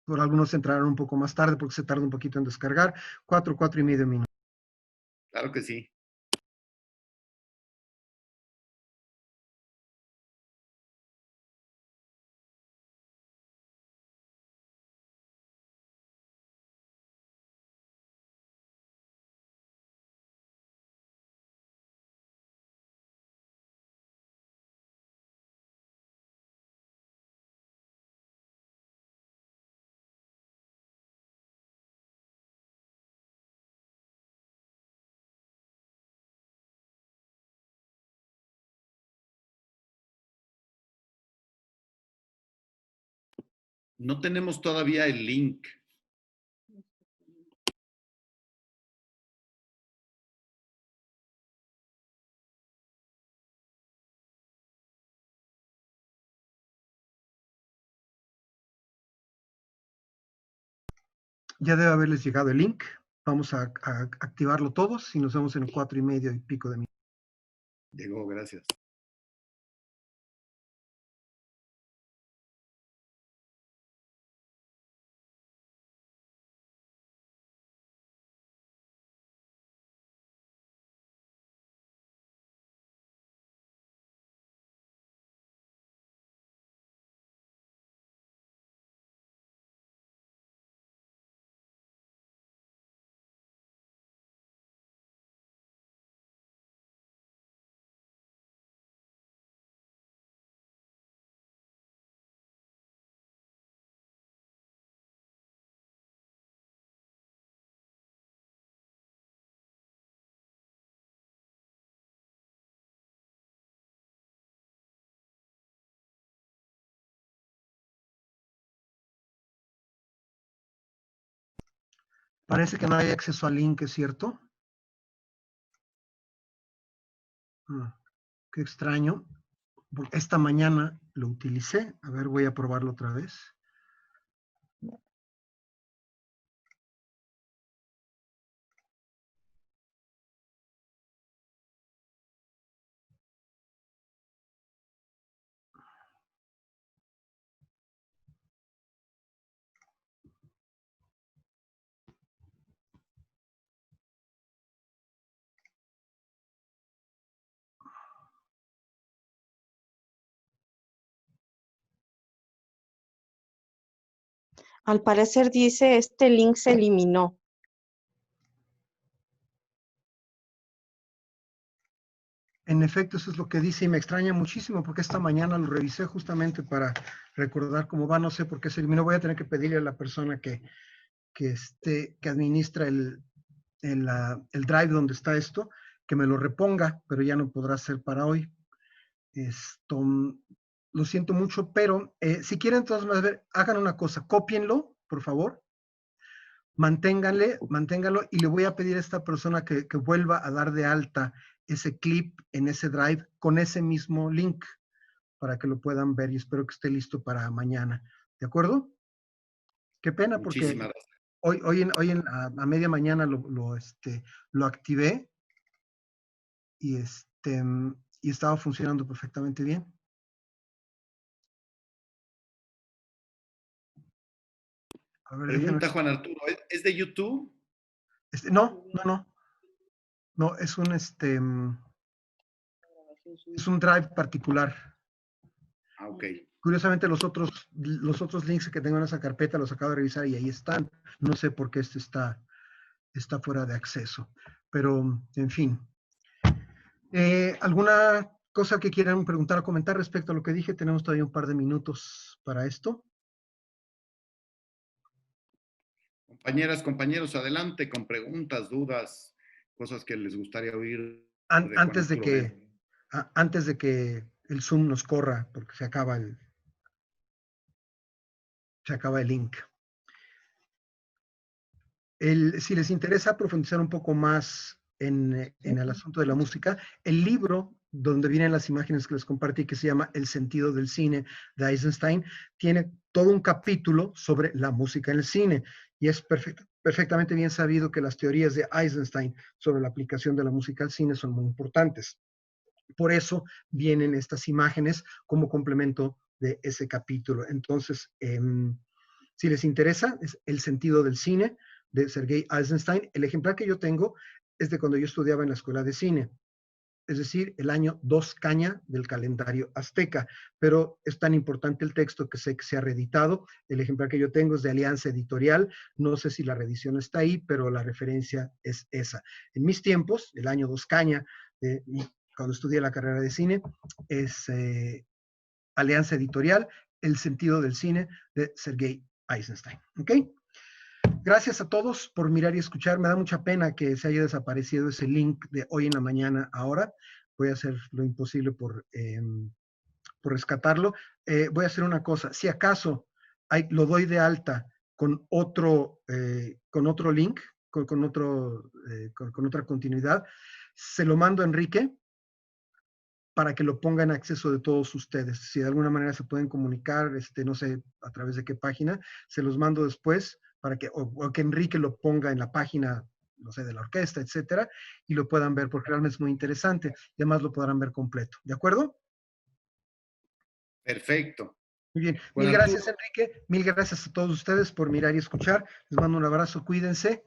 Por algunos entrarán un poco más tarde porque se tarda un poquito en descargar. 4:30 minutos. Claro que sí. No tenemos todavía el link. Ya debe haberles llegado el link. Vamos a activarlo todos y nos vemos en 4:30 y pico de minutos. Llegó, gracias. Parece que no hay acceso al link, ¿es cierto? Qué extraño. Porque esta mañana lo utilicé. A ver, voy a probarlo otra vez. Al parecer dice, este link se eliminó. En efecto, eso es lo que dice y me extraña muchísimo porque esta mañana lo revisé justamente para recordar cómo va. No sé por qué se eliminó. Voy a tener que pedirle a la persona que administra el drive donde está esto, que me lo reponga, pero ya no podrá ser para hoy. Esto, lo siento mucho, pero si quieren, entonces, hagan una cosa, cópienlo, por favor, manténganlo y le voy a pedir a esta persona que vuelva a dar de alta ese clip en ese drive con ese mismo link para que lo puedan ver y espero que esté listo para mañana. ¿De acuerdo? Qué pena porque Muchísimas gracias. hoy a media mañana lo activé y estaba funcionando perfectamente bien. A ver, Pregunta Juan Arturo, ¿es de YouTube? No, es un drive particular. Ah, ok. Curiosamente los otros links que tengo en esa carpeta los acabo de revisar y ahí están. No sé por qué este está fuera de acceso. Pero, en fin. ¿Alguna cosa que quieran preguntar o comentar respecto a lo que dije? Tenemos todavía un par de minutos para esto. Compañeras, compañeros, adelante con preguntas, dudas, cosas que les gustaría oír de Juan Antes de Arturo que, Bel. antes de que el Zoom nos corra, porque se acaba el link. Si les interesa profundizar un poco más en el asunto de la música, el libro donde vienen las imágenes que les compartí, que se llama El sentido del cine, de Eisenstein, tiene todo un capítulo sobre la música en el cine. Y es perfectamente bien sabido que las teorías de Eisenstein sobre la aplicación de la música al cine son muy importantes. Por eso vienen estas imágenes como complemento de ese capítulo. Entonces, si les interesa, es El sentido del cine, de Sergei Eisenstein. El ejemplar que yo tengo es de cuando yo estudiaba en la escuela de cine, es decir, el año 2 caña del calendario azteca, pero es tan importante el texto que sé que se ha reeditado. El ejemplar que yo tengo es de Alianza Editorial, no sé si la reedición está ahí, pero la referencia es esa. En mis tiempos, el año 2 caña, cuando estudié la carrera de cine, es Alianza Editorial, El sentido del cine, de Sergei Eisenstein. ¿Ok? Gracias a todos por mirar y escuchar. Me da mucha pena que se haya desaparecido ese link de hoy en la mañana ahora. Voy a hacer lo imposible por rescatarlo. Voy a hacer una cosa. Si acaso lo doy de alta con otro link, con otra continuidad, se lo mando a Enrique para que lo ponga en acceso de todos ustedes. Si de alguna manera se pueden comunicar, no sé a través de qué página, se los mando después para que, o que Enrique lo ponga en la página, no sé, de la orquesta, etcétera, y lo puedan ver, porque realmente es muy interesante, y además lo podrán ver completo. ¿De acuerdo? Perfecto. Muy bien. Juan Mil Arturo, gracias, Enrique. Mil gracias a todos ustedes por mirar y escuchar. Les mando un abrazo, cuídense.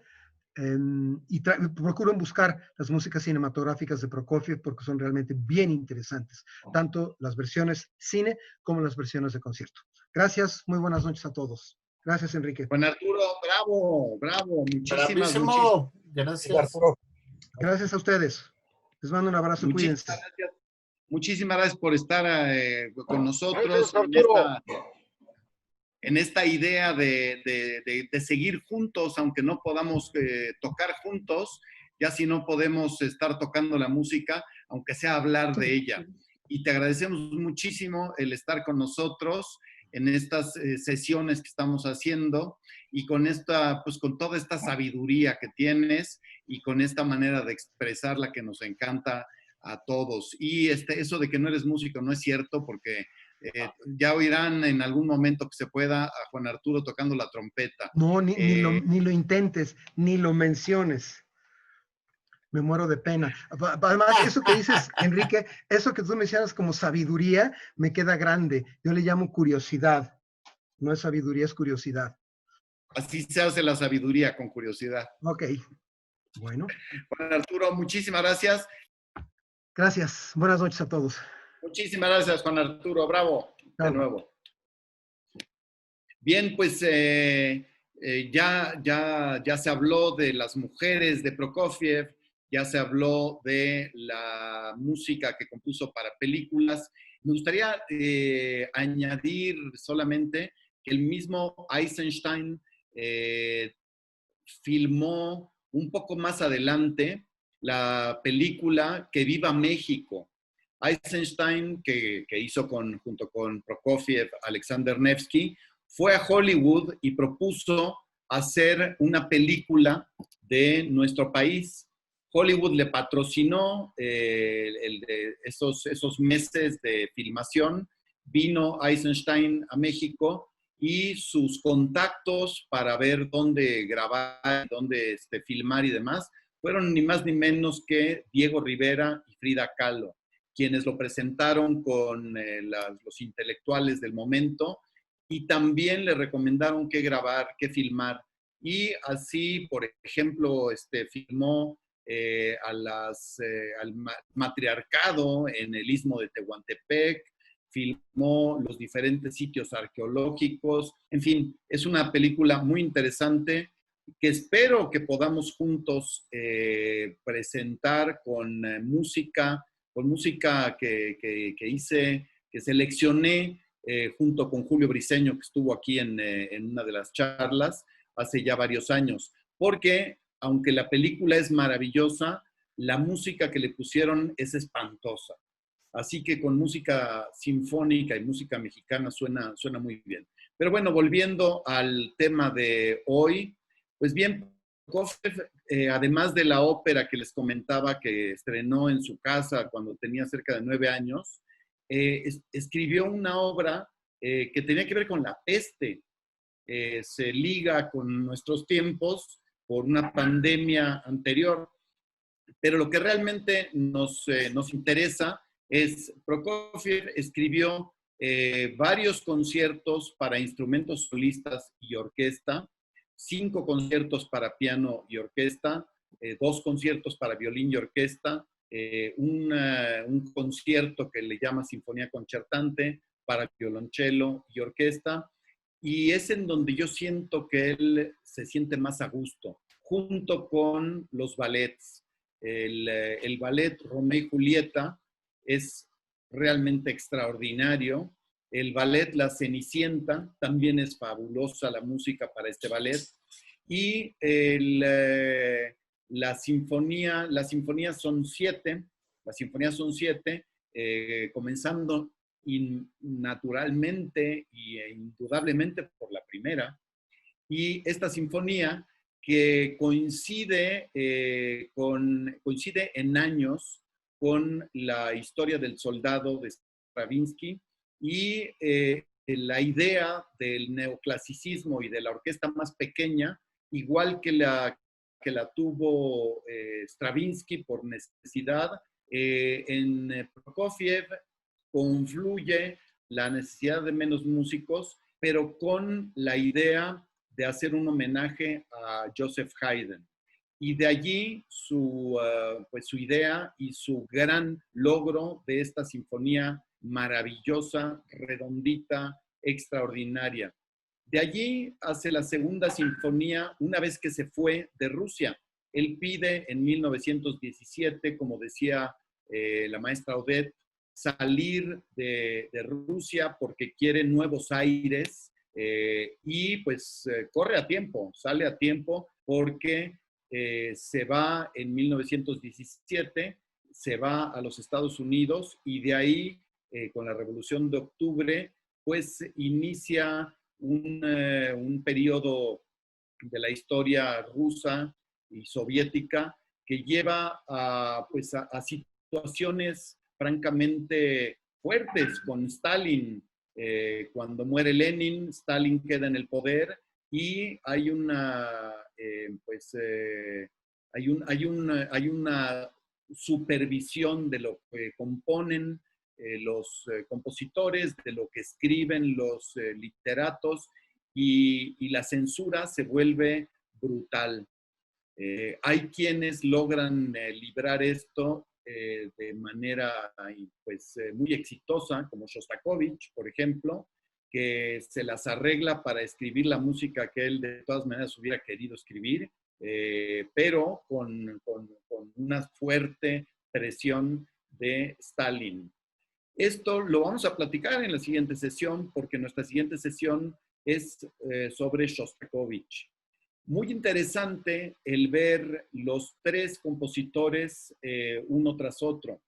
Y procuren buscar las músicas cinematográficas de Prokofiev porque son realmente bien interesantes, tanto las versiones cine como las versiones de concierto. Gracias, muy buenas noches a todos. Gracias, Enrique. Juan Arturo, bravo, bravo. Muchísimas, muchísimas. Bravísimo. Gracias. Gracias a ustedes. Les mando un abrazo, Muchísimas cuídense. gracias. Muchísimas gracias por estar con nosotros Gracias, Arturo. en esta idea de seguir juntos, aunque no podamos tocar juntos, ya si no podemos estar tocando la música, aunque sea hablar de ella. Y te agradecemos muchísimo el estar con nosotros en estas sesiones que estamos haciendo y con esta, pues con toda esta sabiduría que tienes y con esta manera de expresarla que nos encanta a todos. Y eso de que no eres músico no es cierto, porque ya oirán en algún momento que se pueda a Juan Arturo tocando la trompeta. No, ni lo intentes, ni lo menciones. Me muero de pena. Además, eso que dices, Enrique, eso que tú mencionas como sabiduría, me queda grande. Yo le llamo curiosidad. No es sabiduría, es curiosidad. Así se hace la sabiduría, con curiosidad. Ok, bueno. Juan Arturo, muchísimas gracias. Gracias. Buenas noches a todos. Muchísimas gracias, Juan Arturo. Bravo, de nuevo. Bien, pues ya se habló de las mujeres de Prokofiev, ya se habló de la música que compuso para películas. Me gustaría añadir solamente que el mismo Eisenstein filmó un poco más adelante la película Que Viva México. Eisenstein, que hizo junto con Prokofiev, Alexander Nevsky, fue a Hollywood y propuso hacer una película de nuestro país. Hollywood le patrocinó esos meses de filmación. Vino Eisenstein a México y sus contactos para ver dónde grabar, dónde filmar y demás, fueron ni más ni menos que Diego Rivera y Frida Kahlo, quienes lo presentaron con los intelectuales del momento y también le recomendaron qué grabar, qué filmar. Y así, por ejemplo, filmó al matriarcado en el Istmo de Tehuantepec, filmó los diferentes sitios arqueológicos. En fin, es una película muy interesante que espero que podamos juntos presentar con música que hice, que seleccioné junto con Julio Briceño, que estuvo aquí en una de las charlas hace ya varios años. Porque, aunque la película es maravillosa, la música que le pusieron es espantosa. Así que con música sinfónica y música mexicana suena muy bien. Pero bueno, volviendo al tema de hoy, pues bien, Prokofiev, además de la ópera que les comentaba que estrenó en su casa cuando tenía cerca de 9 años, escribió una obra que tenía que ver con la peste. Se liga con nuestros tiempos por una pandemia anterior. Pero lo que realmente nos interesa es, Prokofiev escribió varios conciertos para instrumentos solistas y orquesta, 5 conciertos para piano y orquesta, 2 conciertos para violín y orquesta, un concierto que le llama Sinfonía Concertante para violonchelo y orquesta, y es en donde yo siento que él se siente más a gusto, junto con los ballets. El ballet Romeo y Julieta es realmente extraordinario. El ballet La Cenicienta, también es fabulosa la música para este ballet. Y las sinfonías son 7, comenzando naturalmente e indudablemente por la primera. Y esta sinfonía que coincide en años con la historia del soldado de Stravinsky y la idea del neoclasicismo y de la orquesta más pequeña, igual que la tuvo Stravinsky por necesidad, en Prokofiev confluye la necesidad de menos músicos, pero con la idea de hacer un homenaje a Joseph Haydn. Y de allí su idea y su gran logro de esta sinfonía maravillosa, redondita, extraordinaria. De allí hace la segunda sinfonía una vez que se fue de Rusia. Él pide en 1917, como decía la maestra Odette, salir de Rusia porque quiere nuevos aires y pues corre a tiempo, sale a tiempo porque se va en 1917, se va a los Estados Unidos y de ahí, con la Revolución de Octubre, pues inicia un periodo de la historia rusa y soviética que lleva a situaciones francamente fuertes con Stalin. Cuando muere Lenin, Stalin queda en el poder y hay una supervisión de lo que componen los compositores, de lo que escriben los literatos, y la censura se vuelve brutal. Hay quienes logran librar esto de manera muy exitosa, como Shostakovich, por ejemplo, que se las arregla para escribir la música que él de todas maneras hubiera querido escribir, pero con una fuerte presión de Stalin. Esto lo vamos a platicar en la siguiente sesión, porque nuestra siguiente sesión es sobre Shostakovich. Muy interesante el ver los tres compositores uno tras otro.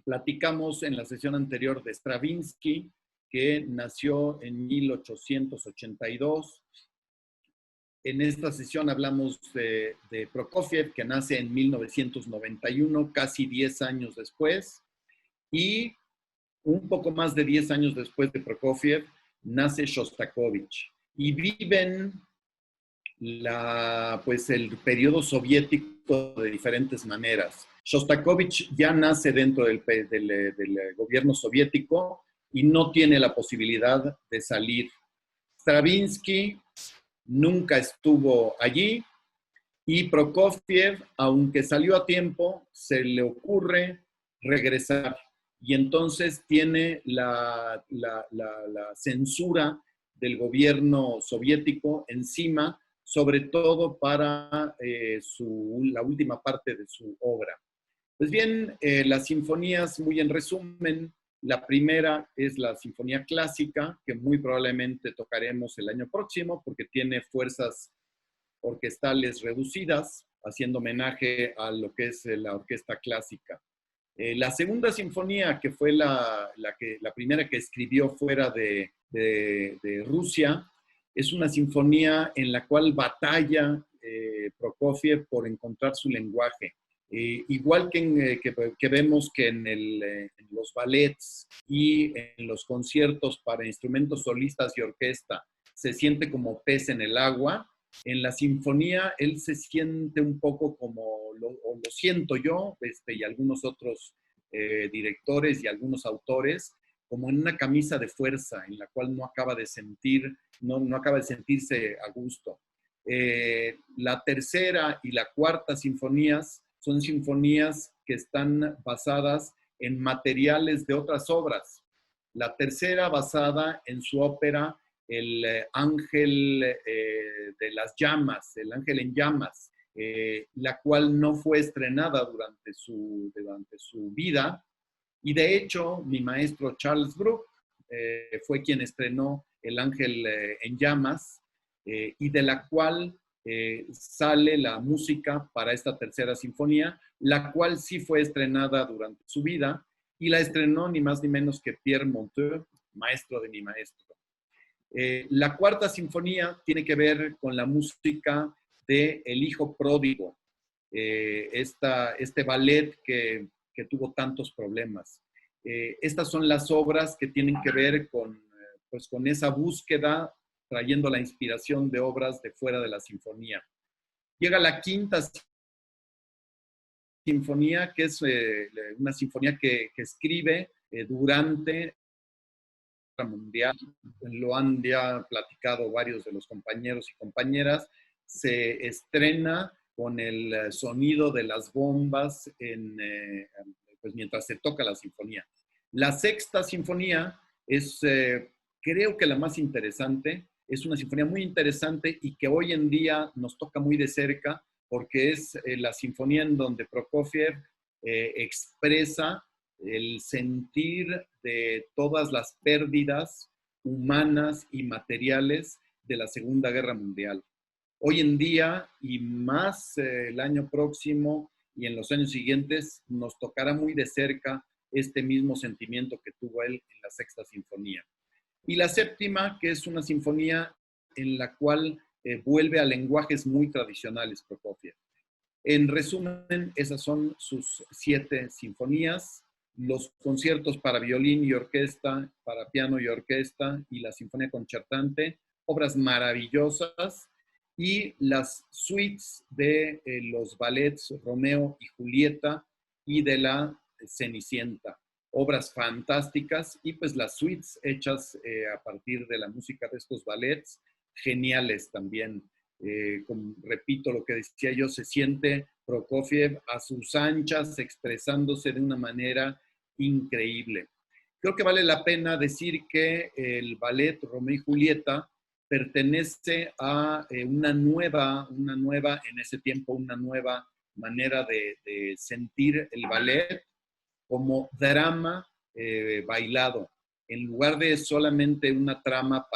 Platicamos en la sesión anterior de Stravinsky, que nació en 1882. En esta sesión hablamos de Prokofiev, que nace en 1991, casi 10 años después. Y un poco más de 10 años después de Prokofiev, nace Shostakovich. Y viven el periodo soviético de diferentes maneras. Shostakovich ya nace dentro del gobierno soviético y no tiene la posibilidad de salir. Stravinsky nunca estuvo allí y Prokofiev, aunque salió a tiempo, se le ocurre regresar y entonces tiene la censura del gobierno soviético encima, sobre todo para la última parte de su obra. Pues bien, las sinfonías, muy en resumen, la primera es la sinfonía clásica, que muy probablemente tocaremos el año próximo, porque tiene fuerzas orquestales reducidas, haciendo homenaje a lo que es la orquesta clásica. La segunda sinfonía, que fue la primera que escribió fuera de Rusia, es una sinfonía en la cual batalla Prokofiev por encontrar su lenguaje. Igual que vemos que en los ballets y en los conciertos para instrumentos solistas y orquesta se siente como pez en el agua, en la sinfonía él se siente un poco como, lo siento yo, y algunos otros directores y algunos autores, como en una camisa de fuerza en la cual no acaba de sentirse a gusto. La tercera y la cuarta sinfonías son sinfonías que están basadas en materiales de otras obras. La tercera basada en su ópera El Ángel de las Llamas, El Ángel en Llamas, la cual no fue estrenada durante su vida. Y de hecho, mi maestro Charles Bruch fue quien estrenó El Ángel en Llamas, y de la cual sale la música para esta tercera sinfonía, la cual sí fue estrenada durante su vida, y la estrenó ni más ni menos que Pierre Monteux, maestro de mi maestro. La cuarta sinfonía tiene que ver con la música de El Hijo Pródigo, este ballet que tuvo tantos problemas. Estas son las obras que tienen que ver con pues con esa búsqueda, trayendo la inspiración de obras de fuera de la sinfonía. Llega la quinta sinfonía, que es una sinfonía que escribe durante la Guerra Mundial. Lo han ya platicado varios de los compañeros y compañeras. Se estrena con el sonido de las bombas pues mientras se toca la sinfonía. La sexta sinfonía es, creo que la más interesante. Es una sinfonía muy interesante y que hoy en día nos toca muy de cerca, porque es la sinfonía en donde Prokofiev expresa el sentir de todas las pérdidas humanas y materiales de la Segunda Guerra Mundial. Hoy en día, y más el año próximo y en los años siguientes, nos tocará muy de cerca este mismo sentimiento que tuvo él en la sexta sinfonía. Y la séptima, que es una sinfonía en la cual vuelve a lenguajes muy tradicionales, Prokofiev. En resumen, esas son sus 7 sinfonías, los conciertos para violín y orquesta, para piano y orquesta, y la sinfonía concertante, obras maravillosas, y las suites de los ballets Romeo y Julieta y de la Cenicienta. Obras fantásticas, y pues las suites hechas a partir de la música de estos ballets, geniales también. Como repito lo que decía yo, se siente Prokofiev a sus anchas expresándose de una manera increíble. Creo que vale la pena decir que el ballet Romeo y Julieta pertenece a una nueva, en ese tiempo, una nueva manera de sentir el ballet como drama bailado, en lugar de solamente una trama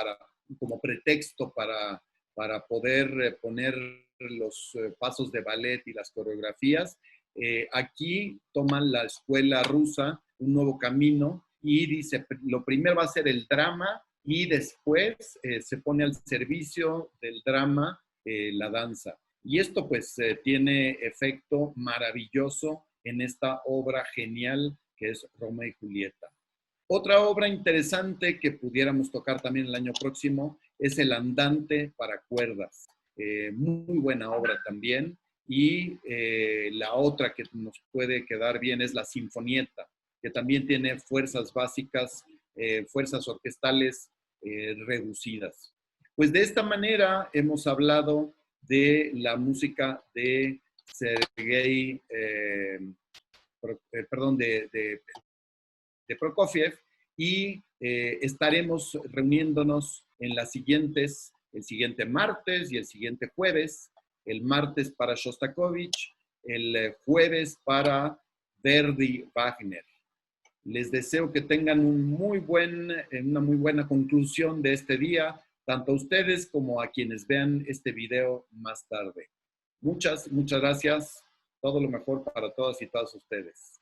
como pretexto para poder poner los pasos de ballet y las coreografías. Aquí toman la escuela rusa un nuevo camino y dice, lo primero va a ser el drama y después se pone al servicio del drama la danza. Y esto pues tiene efecto maravilloso en esta obra genial que es Romeo y Julieta. Otra obra interesante que pudiéramos tocar también el año próximo es El Andante para cuerdas. Muy buena obra también. Y la otra que nos puede quedar bien es la Sinfonietta, que también tiene fuerzas básicas, fuerzas orquestales reducidas. Pues de esta manera hemos hablado de la música de Sergei, de Prokofiev, y estaremos reuniéndonos en el siguiente martes y el siguiente jueves. El martes para Shostakovich, el jueves para Verdi Wagner. Les deseo que tengan una muy buena conclusión de este día, tanto a ustedes como a quienes vean este video más tarde. Muchas gracias. Todo lo mejor para todas y todos ustedes.